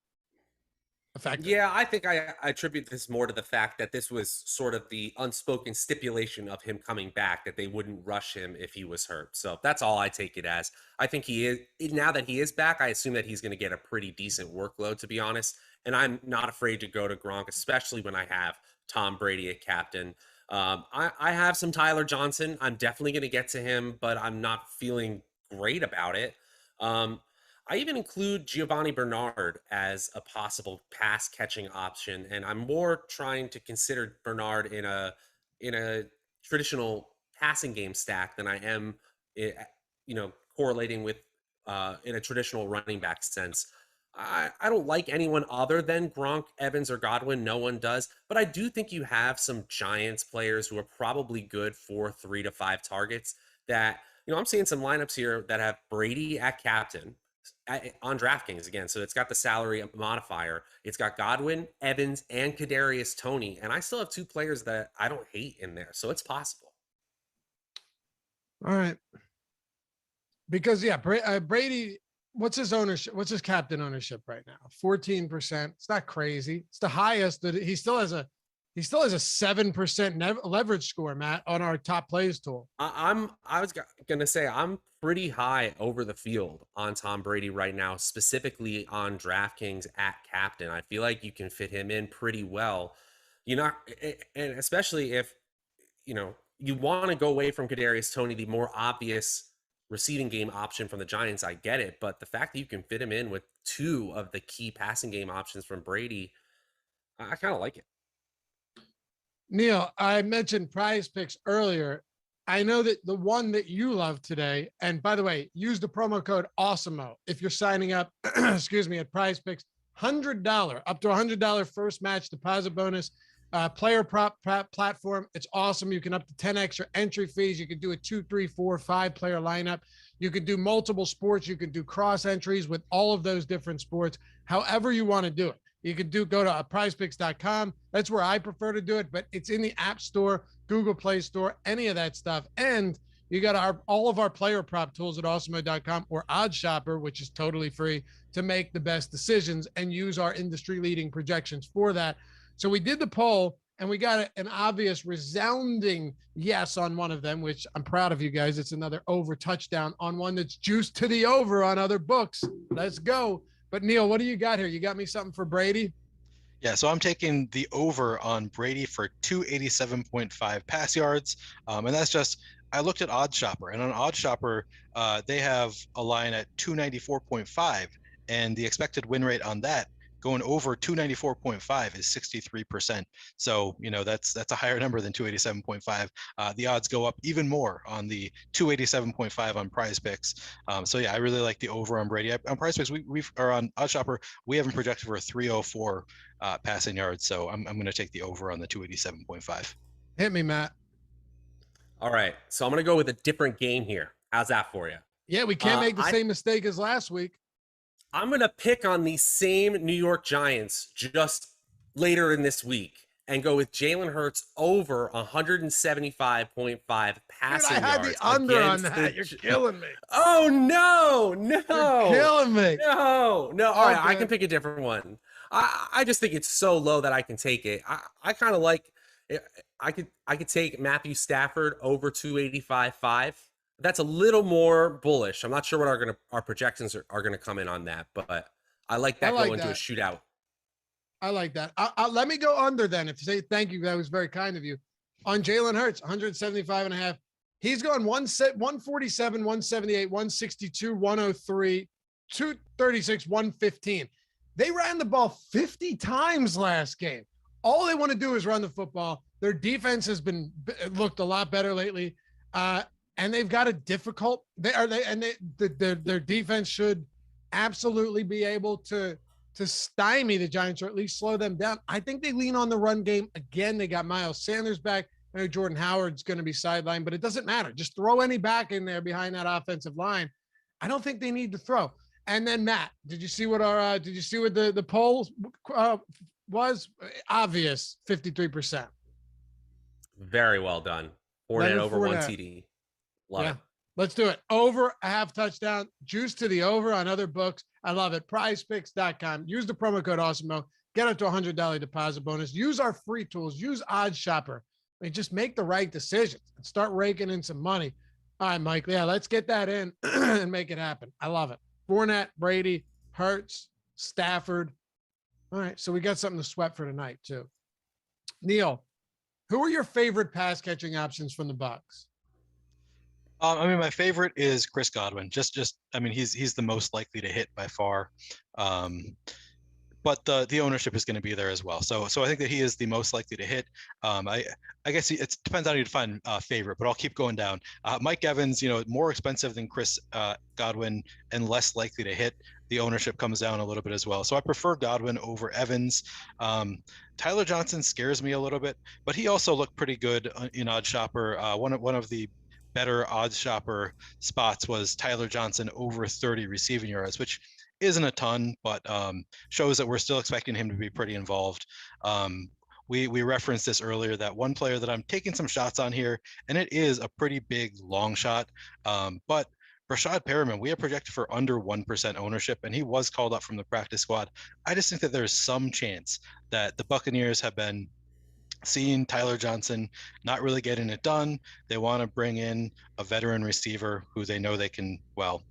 effective. Yeah, I think I attribute this more to the fact that this was sort of the unspoken stipulation of him coming back, that they wouldn't rush him if he was hurt. So that's all I take it as. I think he is, now that he is back, I assume that he's going to get a pretty decent workload, to be honest. And I'm not afraid to go to Gronk, especially when I have Tom Brady at captain. I have some Tyler Johnson. I'm definitely going to get to him, but I'm not feeling great about it. I even include Giovanni Bernard as a possible pass catching option, and I'm more trying to consider Bernard in a traditional passing game stack than I am, correlating with in a traditional running back sense. I don't like anyone other than Gronk, Evans, or Godwin. No one does, but I do think you have some Giants players who are probably good for 3 to 5 targets. That, I'm seeing some lineups here that have Brady at captain on DraftKings again. So it's got the salary modifier. It's got Godwin, Evans, and Kadarius Toney. And I still have 2 players that I don't hate in there. So it's possible. All right. Because Brady, what's his ownership? What's his captain ownership right now? 14%. It's not crazy. It's the highest that he still has a 7% leverage score, Matt, on our top plays tool. I was going to say, I'm pretty high over the field on Tom Brady right now, specifically on DraftKings at captain. I feel like you can fit him in pretty well. And especially if, you want to go away from Kadarius Toney, the more obvious receiving game option from the Giants, I get it. But the fact that you can fit him in with 2 of the key passing game options from Brady, I kind of like it. Neil, I mentioned Prize Picks earlier. I know that the one that you love today, and by the way, use the promo code Awesemo if you're signing up, at Prize Picks, $100, up to $100 first match deposit bonus, player prop platform. It's awesome. You can up to 10 extra entry fees. You can do a 2, 3, 4, 5 player lineup. You can do multiple sports. You can do cross entries with all of those different sports, however you want to do it. You could go to prizepicks.com. That's where I prefer to do it, but it's in the App Store, Google Play Store, any of that stuff. And you got all of our player prop tools at awesemo.com or Odd Shopper, which is totally free, to make the best decisions and use our industry-leading projections for that. So we did the poll, and we got an obvious resounding yes on one of them, which I'm proud of you guys. It's another over touchdown on one that's juiced to the over on other books. Let's go. But Neil, what do you got here? You got me something for Brady? Yeah, so I'm taking the over on Brady for 287.5 pass yards. And that's just, I looked at Odd Shopper, and on Odd Shopper, they have a line at 294.5, and the expected win rate on that going over 294.5 is 63%. So, that's a higher number than 287.5. The odds go up even more on the 287.5 on Prize Picks. So yeah, I really like the over on Brady. On Prize Picks, we've or on Odd Shopper, we haven't projected for a 304 passing yards. So I'm going to take the over on the 287.5. Hit me, Matt. All right. So I'm going to go with a different game here. How's that for you? Yeah, we can't make the same mistake as last week. I'm going to pick on the same New York Giants just later in this week and go with Jalen Hurts over 175.5 passing yards. I had the under on that. You're killing me. Oh, no. You're killing me. No. All right, I can pick a different one. I just think it's so low that I can take it. I kind of like it. I could take Matthew Stafford over 285.5. That's a little more bullish. I'm not sure what our projections are going to come in on that, but I like that going to a shootout. I like that. Let me go under then. If you say thank you, that was very kind of you. On Jalen Hurts, 175.5. He's gone 147, 178, 162, 103, 236, 115. They ran the ball 50 times last game. All they want to do is run the football. Their defense has looked a lot better lately. And they've got a difficult. Their defense should absolutely be able to stymie the Giants or at least slow them down. I think they lean on the run game again. They got Miles Sanders back. I know Jordan Howard's going to be sidelined, but it doesn't matter. Just throw any back in there behind that offensive line. I don't think they need to throw. And then Matt, did you see what the poll was? Obvious 53%. Very well done. Fournette over one TD. Love it. Let's do it. Over a half touchdown. Juice to the over on other books. I love it. PrizePicks.com. Use the promo code Awesemo. Get up to $100 deposit bonus. Use our free tools. Use Odd Shopper. I mean, just make the right decisions and start raking in some money. All right, Mike. Yeah, let's get that in and make it happen. I love it. Fournette, Brady, Hurts, Stafford. All right, so we got something to sweat for tonight too. Neil, who are your favorite pass catching options from the Bucs? My favorite is Chris Godwin. He's the most likely to hit by far. But the ownership is going to be there as well. So I think that he is the most likely to hit. I guess it depends on how you define favorite, but I'll keep going down. Mike Evans, more expensive than Chris Godwin and less likely to hit. The ownership comes down a little bit as well. So I prefer Godwin over Evans. Tyler Johnson scares me a little bit, but he also looked pretty good in Odd Shopper. One of the better Odd Shopper spots was Tyler Johnson over 30 receiving yards, which isn't a ton, but shows that we're still expecting him to be pretty involved. We referenced this earlier, that one player that I'm taking some shots on here, and it is a pretty big long shot. But Rashad Perriman, we have projected for under 1% ownership, and he was called up from the practice squad. I just think that there's some chance that the Buccaneers have been seeing Tyler Johnson not really getting it done. They want to bring in a veteran receiver who they know they can,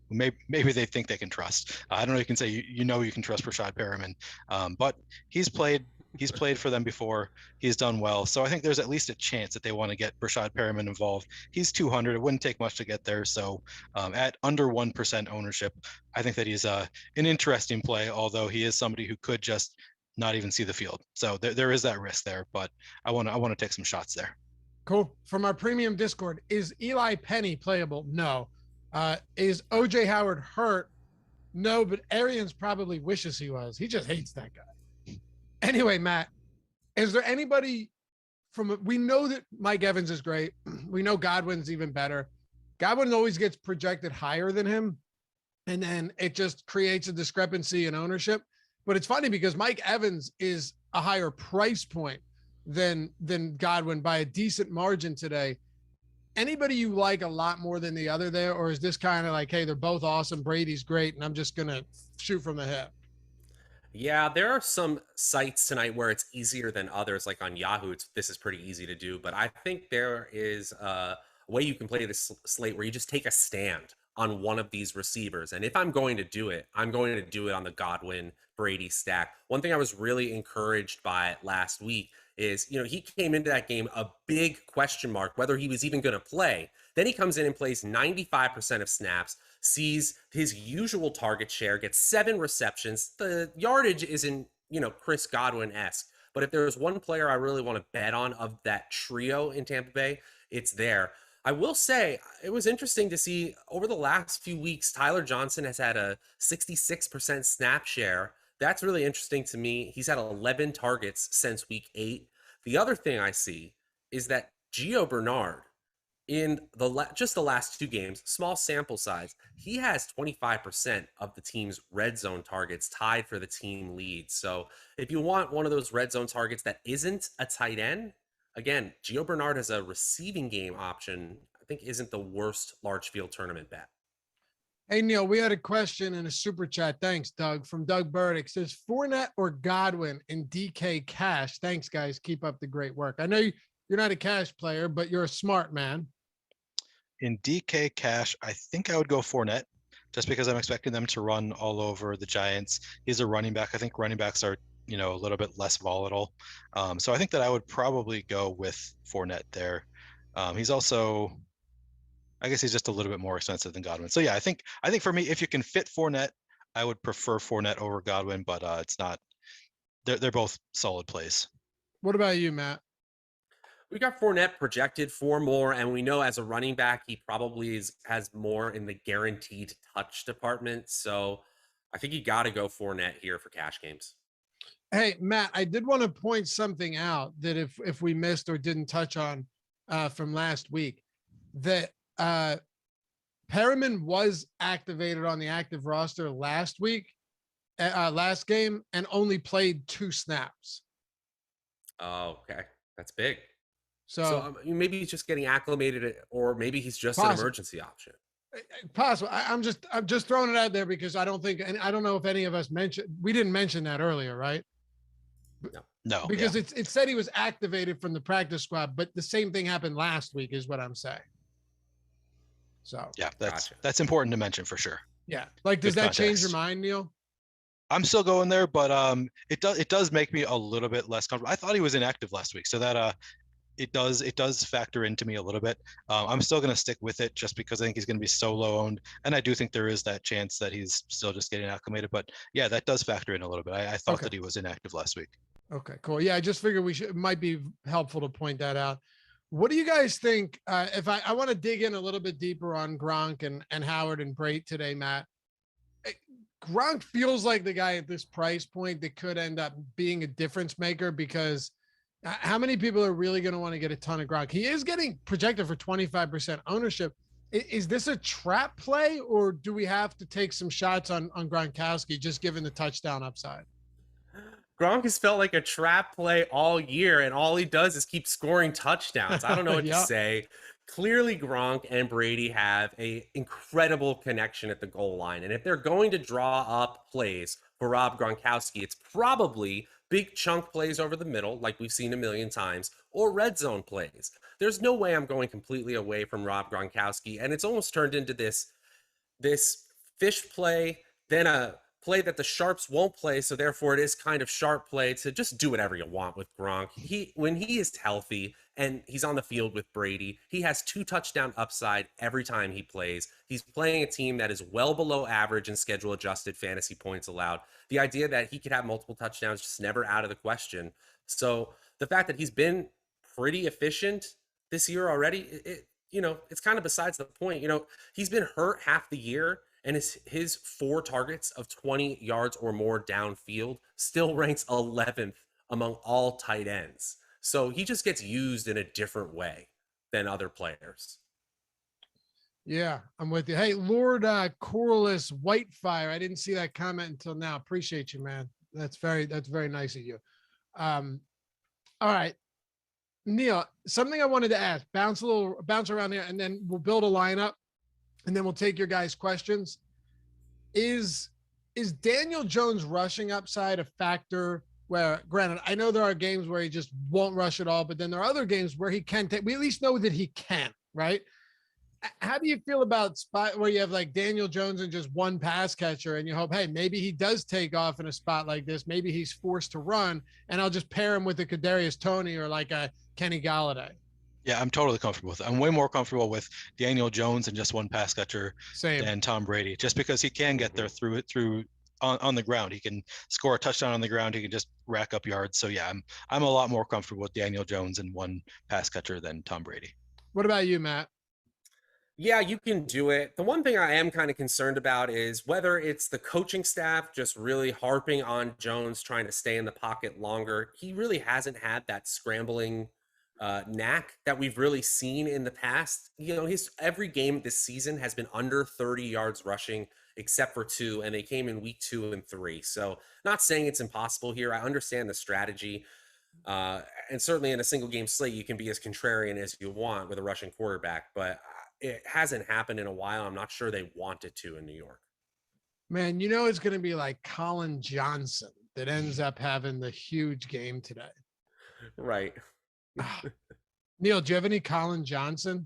maybe they think they can trust. I don't know if you can say you can trust Rashad Perriman, but he's played for them before. He's done well. So I think there's at least a chance that they want to get Rashad Perriman involved. He's 200. It wouldn't take much to get there. So at under 1% ownership, I think that he's an interesting play, although he is somebody who could just not even see the field. So there is that risk there, but I want to take some shots there. Cool. From our premium Discord, is Eli Penny playable? No. Is OJ Howard hurt? No, but Arians probably wishes he was. He just hates that guy. Anyway, Matt, is there anybody we know that Mike Evans is great. We know Godwin's even better. Godwin always gets projected higher than him, and then it just creates a discrepancy in ownership. But it's funny because Mike Evans is a higher price point than Godwin by a decent margin today. Anybody you like a lot more than the other there, or is this kind of like, hey, they're both awesome, Brady's great, and I'm just going to shoot from the hip? Yeah, there are some sites tonight where it's easier than others, like on Yahoo. This is pretty easy to do, but I think there is a way you can play this slate where you just take a stand on one of these receivers. And if I'm going to do it, I'm going to do it on the Godwin Brady stack. One thing I was really encouraged by last week is, he came into that game a big question mark whether he was even going to play. Then he comes in and plays 95% of snaps, sees his usual target share, gets 7 receptions. The yardage isn't, Chris Godwin-esque. But if there's one player I really want to bet on of that trio in Tampa Bay, it's there. I will say it was interesting to see over the last few weeks, Tyler Johnson has had a 66% snap share. That's really interesting to me. He's had 11 targets since week 8. The other thing I see is that Gio Bernard, in just the last 2 games, small sample size, he has 25% of the team's red zone targets, tied for the team lead. So if you want one of those red zone targets that isn't a tight end, again, Gio Bernard as a receiving game option, I think isn't the worst large field tournament bet. Hey, Neil, we had a question in a super chat. Thanks, Doug, from Doug Burdick. Says Fournette or Godwin in DK cash. Thanks, guys. Keep up the great work. I know you're not a cash player, but you're a smart man. In DK cash, I think I would go Fournette just because I'm expecting them to run all over the Giants. He's a running back. I think running backs are, a little bit less volatile. So I think that I would probably go with Fournette there. He's also, I guess he's just a little bit more expensive than Godwin. So yeah, I think for me, if you can fit Fournette, I would prefer Fournette over Godwin, but it's not, they're both solid plays. What about you, Matt? We got Fournette projected for more, and we know as a running back, he probably has more in the guaranteed touch department. So I think you got to go Fournette here for cash games. Hey, Matt, I did want to point something out that if we missed or didn't touch on from last week, that Perriman was activated on the active roster last game, and only played 2 snaps. Oh, okay. That's big. So maybe he's just getting acclimated, or maybe he's just an emergency option. Possible. I'm just throwing it out there because I don't think, and I don't know if any of us we didn't mention that earlier, right? No. Because it said he was activated from the practice squad, but the same thing happened last week is what I'm saying. So yeah, that's important to mention for sure. Yeah. Like, does that change your mind, Neil? I'm still going there, but it does make me a little bit less comfortable. I thought he was inactive last week, so that it does factor into me a little bit. I'm still going to stick with it just because I think he's going to be so low owned, and I do think there is that chance that he's still just getting acclimated. But yeah, that does factor in a little bit. I thought that he was inactive last week. Okay, cool. Yeah, I just figured it might be helpful to point that out. What do you guys think? If I want to dig in a little bit deeper on Gronk and Howard and Brait today, Matt. Gronk feels like the guy at this price point that could end up being a difference maker, because how many people are really going to want to get a ton of Gronk? He is getting projected for 25% ownership. Is this a trap play, or do we have to take some shots on Gronkowski just given the touchdown upside? Gronk has felt like a trap play all year, and all he does is keep scoring touchdowns. I don't know what to say. Clearly, Gronk and Brady have an incredible connection at the goal line. And if they're going to draw up plays for Rob Gronkowski, it's probably big chunk plays over the middle, like we've seen a million times, or red zone plays. There's no way I'm going completely away from Rob Gronkowski. And it's almost turned into this fish play, then a play that the sharps won't play, so therefore it is kind of sharp play to just do whatever you want with Gronk. When he is healthy and he's on the field with Brady, he has 2 touchdown upside every time he plays. He's playing a team that is well below average in schedule adjusted fantasy points allowed. The idea that he could have multiple touchdowns just never out of the question. So the fact that he's been pretty efficient this year already, it's kind of besides the point. He's been hurt half the year, and his 4 targets of 20 yards or more downfield still ranks 11th among all tight ends. So he just gets used in a different way than other players. Yeah, I'm with you. Hey, Lord Corliss Whitefire, I didn't see that comment until now. Appreciate you, man. That's very nice of you. All right, Neil, something I wanted to ask. Bounce around there, and then we'll build a lineup. And then we'll take your guys' questions. Is Daniel Jones rushing upside a factor where, granted, I know there are games where he just won't rush at all, but then there are other games where he can take, we at least know that he can, right? How do you feel about spot where you have like Daniel Jones and just one pass catcher and you hope, hey, maybe he does take off in a spot like this. Maybe he's forced to run and I'll just pair him with a Kadarius Toney or like a Kenny Galladay. Yeah, I'm totally comfortable with it. I'm way more comfortable with Daniel Jones and just one pass catcher Same. than Tom Brady, just because he can get there through on the ground. He can score a touchdown on the ground. He can just rack up yards. So yeah, I'm a lot more comfortable with Daniel Jones and one pass catcher than Tom Brady. What about you, Matt? Yeah, you can do it. The one thing I am kind of concerned about is whether it's the coaching staff just really harping on Jones, trying to stay in the pocket longer. He really hasn't had that scrambling knack that we've really seen in the past. You know, his every game this season has been under 30 yards rushing, except for 2, and they came in week 2 and 3. So not saying it's impossible here. I understand the strategy. And certainly in a single game slate, you can be as contrarian as you want with a rushing quarterback, but it hasn't happened in a while. I'm not sure they wanted to in New York. Man, you know it's going to be like Colin Johnson that ends up having the huge game today. Right. Neil, do you have any Colin Johnson?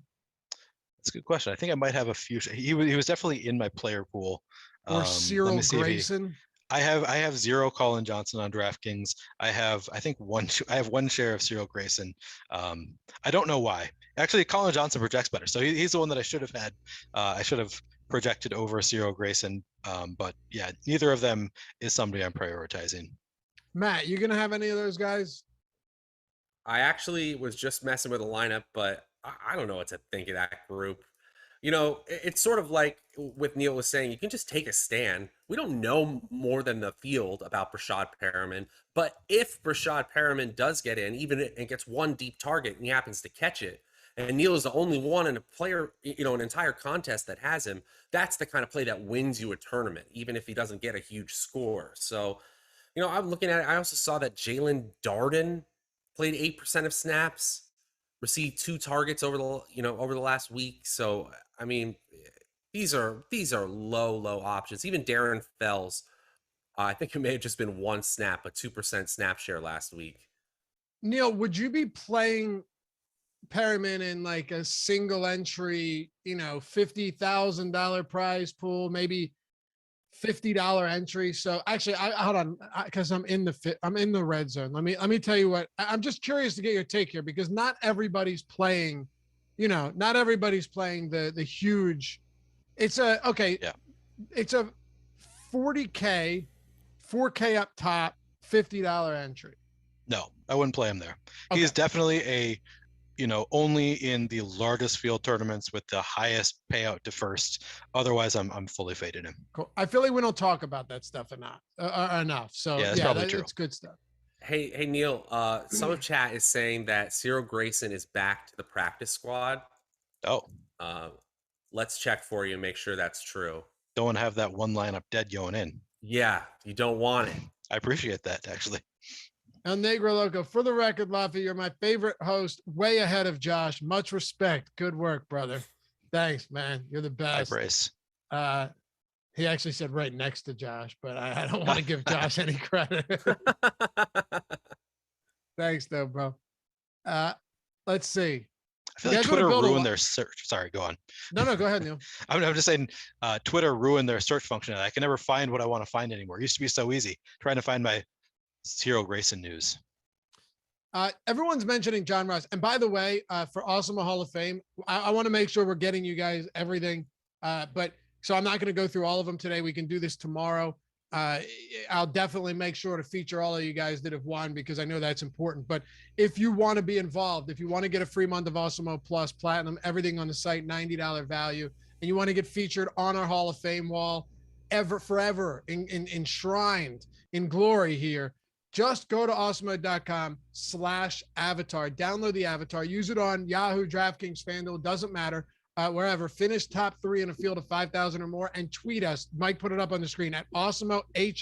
That's a good question. I think I might have a few. He was definitely in my player pool. Or Cyril Grayson? I have 0 Colin Johnson on DraftKings. I have one share of Cyril Grayson. I don't know why. Actually, Colin Johnson projects better, so he's the one that I should have had. I should have projected over Cyril Grayson. But yeah, neither of them is somebody I'm prioritizing. Matt, you gonna have any of those guys? I actually was just messing with a lineup, but I don't know what to think of that group. You know, it's sort of like what Neil was saying, you can just take a stand. We don't know more than the field about Brashad Perriman, but if Brashad Perriman does get in, even and gets one deep target and he happens to catch it, and Neil is the only one in a player, you know, an entire contest that has him, that's the kind of play that wins you a tournament, even if he doesn't get a huge score. So, you know, I'm looking at it. I also saw that Jalen Darden played 8% of snaps, received 2 targets over the last week. So, I mean, these are low options. Even Darren Fells, I think it may have just been 1 snap, a 2% snap share last week. Neil, would you be playing Perriman in like a single entry, you know, $50,000 prize pool, maybe $50 entry? So actually, hold on, because I'm in the red zone. Let me tell you what. I'm just curious to get your take here because not everybody's playing. You know, not everybody's playing the huge. It's a It's a $40K, $4K up top, $50 entry. No, I wouldn't play him there. Okay. He's definitely only in the largest field tournaments with the highest payout to first. Otherwise, I'm fully faded him. Cool. I feel like we don't talk about that stuff enough. So yeah, that's probably true. It's good stuff. Hey Neil, some of chat is saying that Cyril Grayson is back to the practice squad. Oh. Let's check for you and make sure that's true. Don't want to have that one lineup dead going in. Yeah, you don't want it. I appreciate that, actually. El Negro Loco, for the record, Laffy, you're my favorite host, way ahead of Josh. Much respect. Good work, brother. Thanks, man. You're the best. Hi, Bryce. He actually said right next to Josh, but I don't want to give Josh any credit. Thanks, though, bro. Let's see. I feel like Twitter ruined their search. Sorry, go on. No, go ahead, Neil. I'm just saying Twitter ruined their search function. I can never find what I want to find anymore. It used to be so easy trying to find my Cyril Grayson news. Everyone's mentioning John Ross. And by the way, for Awesemo Hall of Fame, I want to make sure we're getting you guys everything. So I'm not going to go through all of them today. We can do this tomorrow. I'll definitely make sure to feature all of you guys that have won because I know that's important. But if you want to be involved, if you want to get a free month of Awesemo Plus Platinum, everything on the site, $90 value, and you want to get featured on our Hall of Fame wall forever enshrined in glory here, just go to awesemo.com/avatar, download the avatar, use it on Yahoo, DraftKings, FanDuel, doesn't matter. Wherever, finish top 3 in a field of 5,000 or more and tweet us. Mike put it up on the screen at Awesemo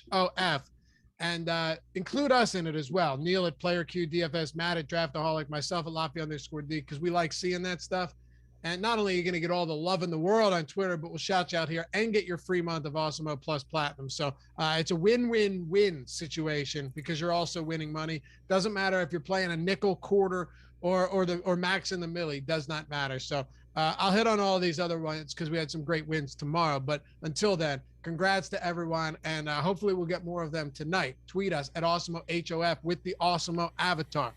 HOF and include us in it as well. Neil at PlayerQ, DFS, Matt at Draftaholic, myself at Lafayette_D because we like seeing that stuff. And not only are you going to get all the love in the world on Twitter, but we'll shout you out here and get your free month of Awesemo Plus Platinum. So it's a win-win-win situation because you're also winning money. Doesn't matter if you're playing a nickel, quarter, or max in the milli, does not matter. So I'll hit on all these other ones because we had some great wins tomorrow. But until then, congrats to everyone. And hopefully we'll get more of them tonight. Tweet us at Awesemo HOF with the Awesemo avatar.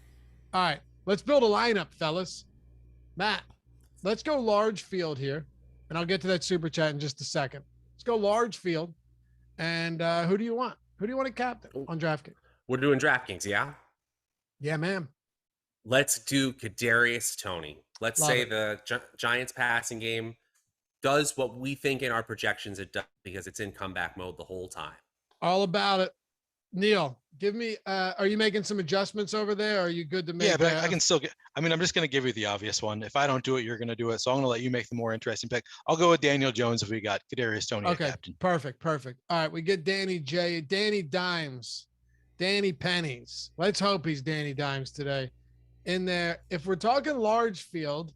All right, let's build a lineup, fellas. Matt, let's go large field here. And I'll get to that super chat in just a second. Let's go large field. And who do you want? Who do you want to captain on DraftKings? We're doing DraftKings, yeah? Yeah, ma'am. Let's do Kadarius Toney. Let's Love say it. the Giants passing game does what we think in our projections it does because it's in comeback mode the whole time. All about it. Neil, give me, are you making some adjustments over there? Or are you good to make? Yeah, but I can still get, I mean, I'm just going to give you the obvious one. If I don't do it, you're going to do it. So I'm going to let you make the more interesting pick. I'll go with Daniel Jones if we got Kadarius Toney at captain. Perfect. All right, we get Danny Dimes, Danny Pennies. Let's hope he's Danny Dimes today. In there, if we're talking large field,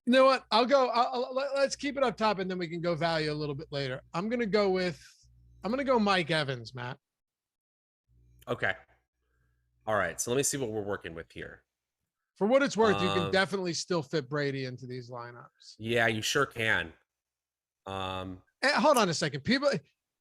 you know what? Let's keep it up top and then we can go value a little bit later. I'm going to go Mike Evans, Matt. Okay. All right. So let me see what we're working with here. For what it's worth, you can definitely still fit Brady into these lineups. Yeah, you sure can. Hold on a second.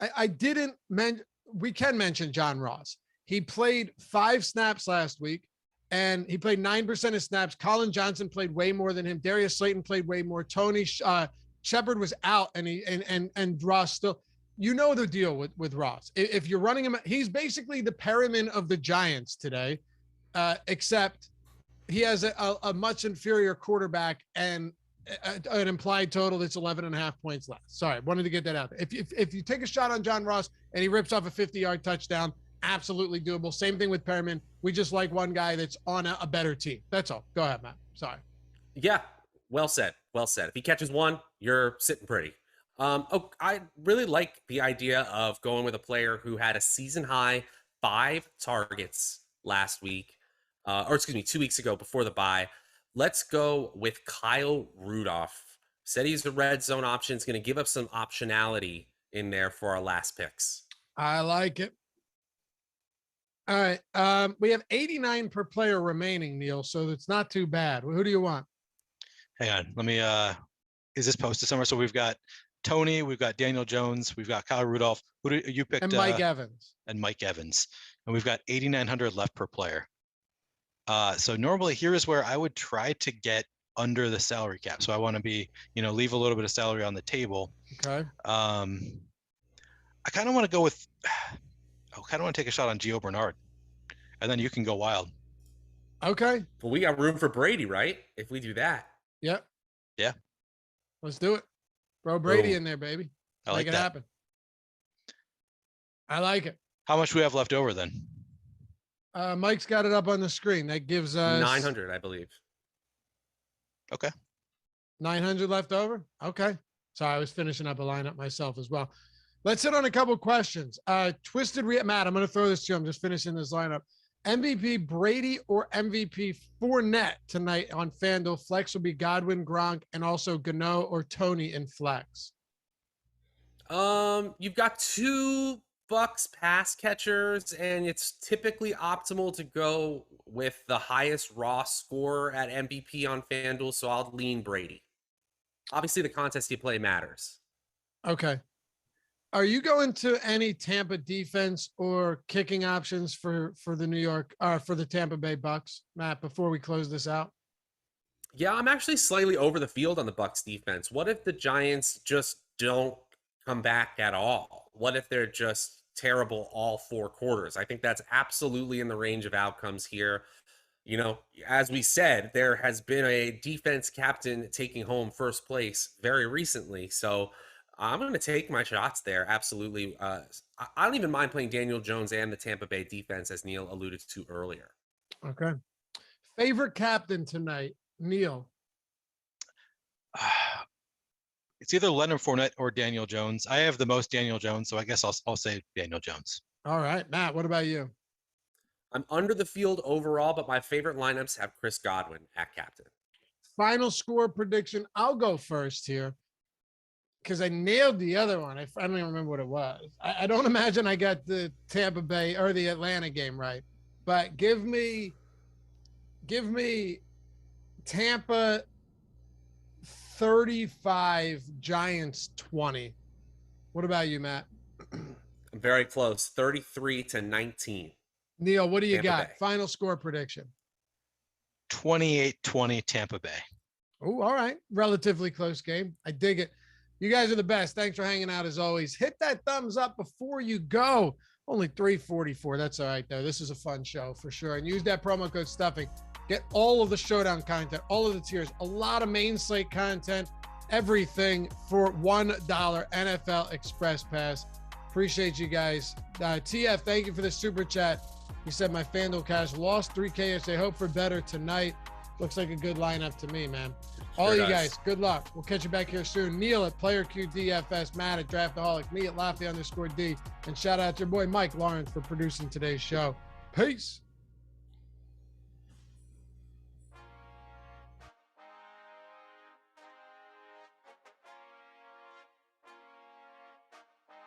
I didn't mention, we can mention John Ross. He played 5 snaps last week, and he played 9% of snaps. Colin Johnson played way more than him. Darius Slayton played way more. Tony Shepard was out, and Ross still. You know the deal with Ross. If you're running him, he's basically the Perriman of the Giants today, except he has a much inferior quarterback and an implied total that's 11.5 points less. Sorry, wanted to get that out there. If you take a shot on John Ross and he rips off a 50-yard touchdown, absolutely doable. Same thing with Perriman. We just like one guy that's on a better team. That's all. Go ahead, Matt. Sorry. Yeah, well said. Well said. If he catches one, you're sitting pretty. I really like the idea of going with a player who had a season high 5 targets last week, 2 weeks ago before the bye. Let's go with Kyle Rudolph. Said he's the red zone option. It's going to give us some optionality in there for our last picks. I like it. All right. We have 89 per player remaining, Neil, so it's not too bad. Who do you want? Hang on. Let me, is this posted somewhere? So we've got Tony, we've got Daniel Jones, we've got Kyle Rudolph. Who do you picked? And Mike Evans. And Mike Evans. And we've got 8,900 left per player. So normally here is where I would try to get under the salary cap. So I want to be, leave a little bit of salary on the table. Okay. I kind of want to go with, I kind of want to take a shot on Gio Bernard, and then you can go wild. Okay. Well, we got room for Brady, right? If we do that. Yep. Yeah. Let's do it. Throw Brady in there, baby. I like Make it that. happen. I like it. How much do we have left over then? Mike's got it up on the screen. That gives us 900, I believe. Okay. 900 left over. Okay. Sorry, I was finishing up a lineup myself as well. Let's hit on a couple of questions. Matt, I'm going to throw this to you. I'm just finishing this lineup. MVP Brady or MVP Fournette tonight on FanDuel. Flex will be Godwin, Gronk, and also Gano or Tony in flex. You've got 2 Bucks pass catchers, and it's typically optimal to go with the highest raw score at MVP on FanDuel, so I'll lean Brady. Obviously, the contest you play matters. Okay. Are you going to any Tampa defense or kicking options for the Tampa Bay Bucks, Matt, before we close this out? Yeah, I'm actually slightly over the field on the Bucks defense. What if the Giants just don't come back at all? What if they're just terrible all 4 quarters? I think that's absolutely in the range of outcomes here. As we said, there has been a defense captain taking home first place very recently. So I'm going to take my shots there. Absolutely. I don't even mind playing Daniel Jones and the Tampa Bay defense, as Neil alluded to earlier. Okay. Favorite captain tonight, Neil? It's either Leonard Fournette or Daniel Jones. I have the most Daniel Jones, so I guess I'll say Daniel Jones. All right. Matt, what about you? I'm under the field overall, but my favorite lineups have Chris Godwin at captain. Final score prediction. I'll go first here because I nailed the other one. I don't even remember what it was. I don't imagine I got the Tampa Bay or the Atlanta game right, but give me Tampa 35, Giants 20. What about you, Matt? Very close, 33-19. Neil, what do you Tampa got? Bay. Final score prediction. 28-20 Tampa Bay. Oh, all right. Relatively close game. I dig it. You guys are the best. Thanks for hanging out as always. Hit that thumbs up before you go. Only 344. That's all right, though. This is a fun show for sure. And use that promo code STUFFING. Get all of the Showdown content, all of the tiers, a lot of main slate content, everything for $1 NFL Express Pass. Appreciate you guys. TF, thank you for the super chat. He said my FanDuel cash lost 3K yesterday. Hope for better tonight. Looks like a good lineup to me, man. All you guys, good luck. We'll catch you back here soon. Neil at PlayerQDFS, Matt at Draftaholic, me at Lafayette_D, and shout out to your boy Mike Lawrence for producing today's show. Peace.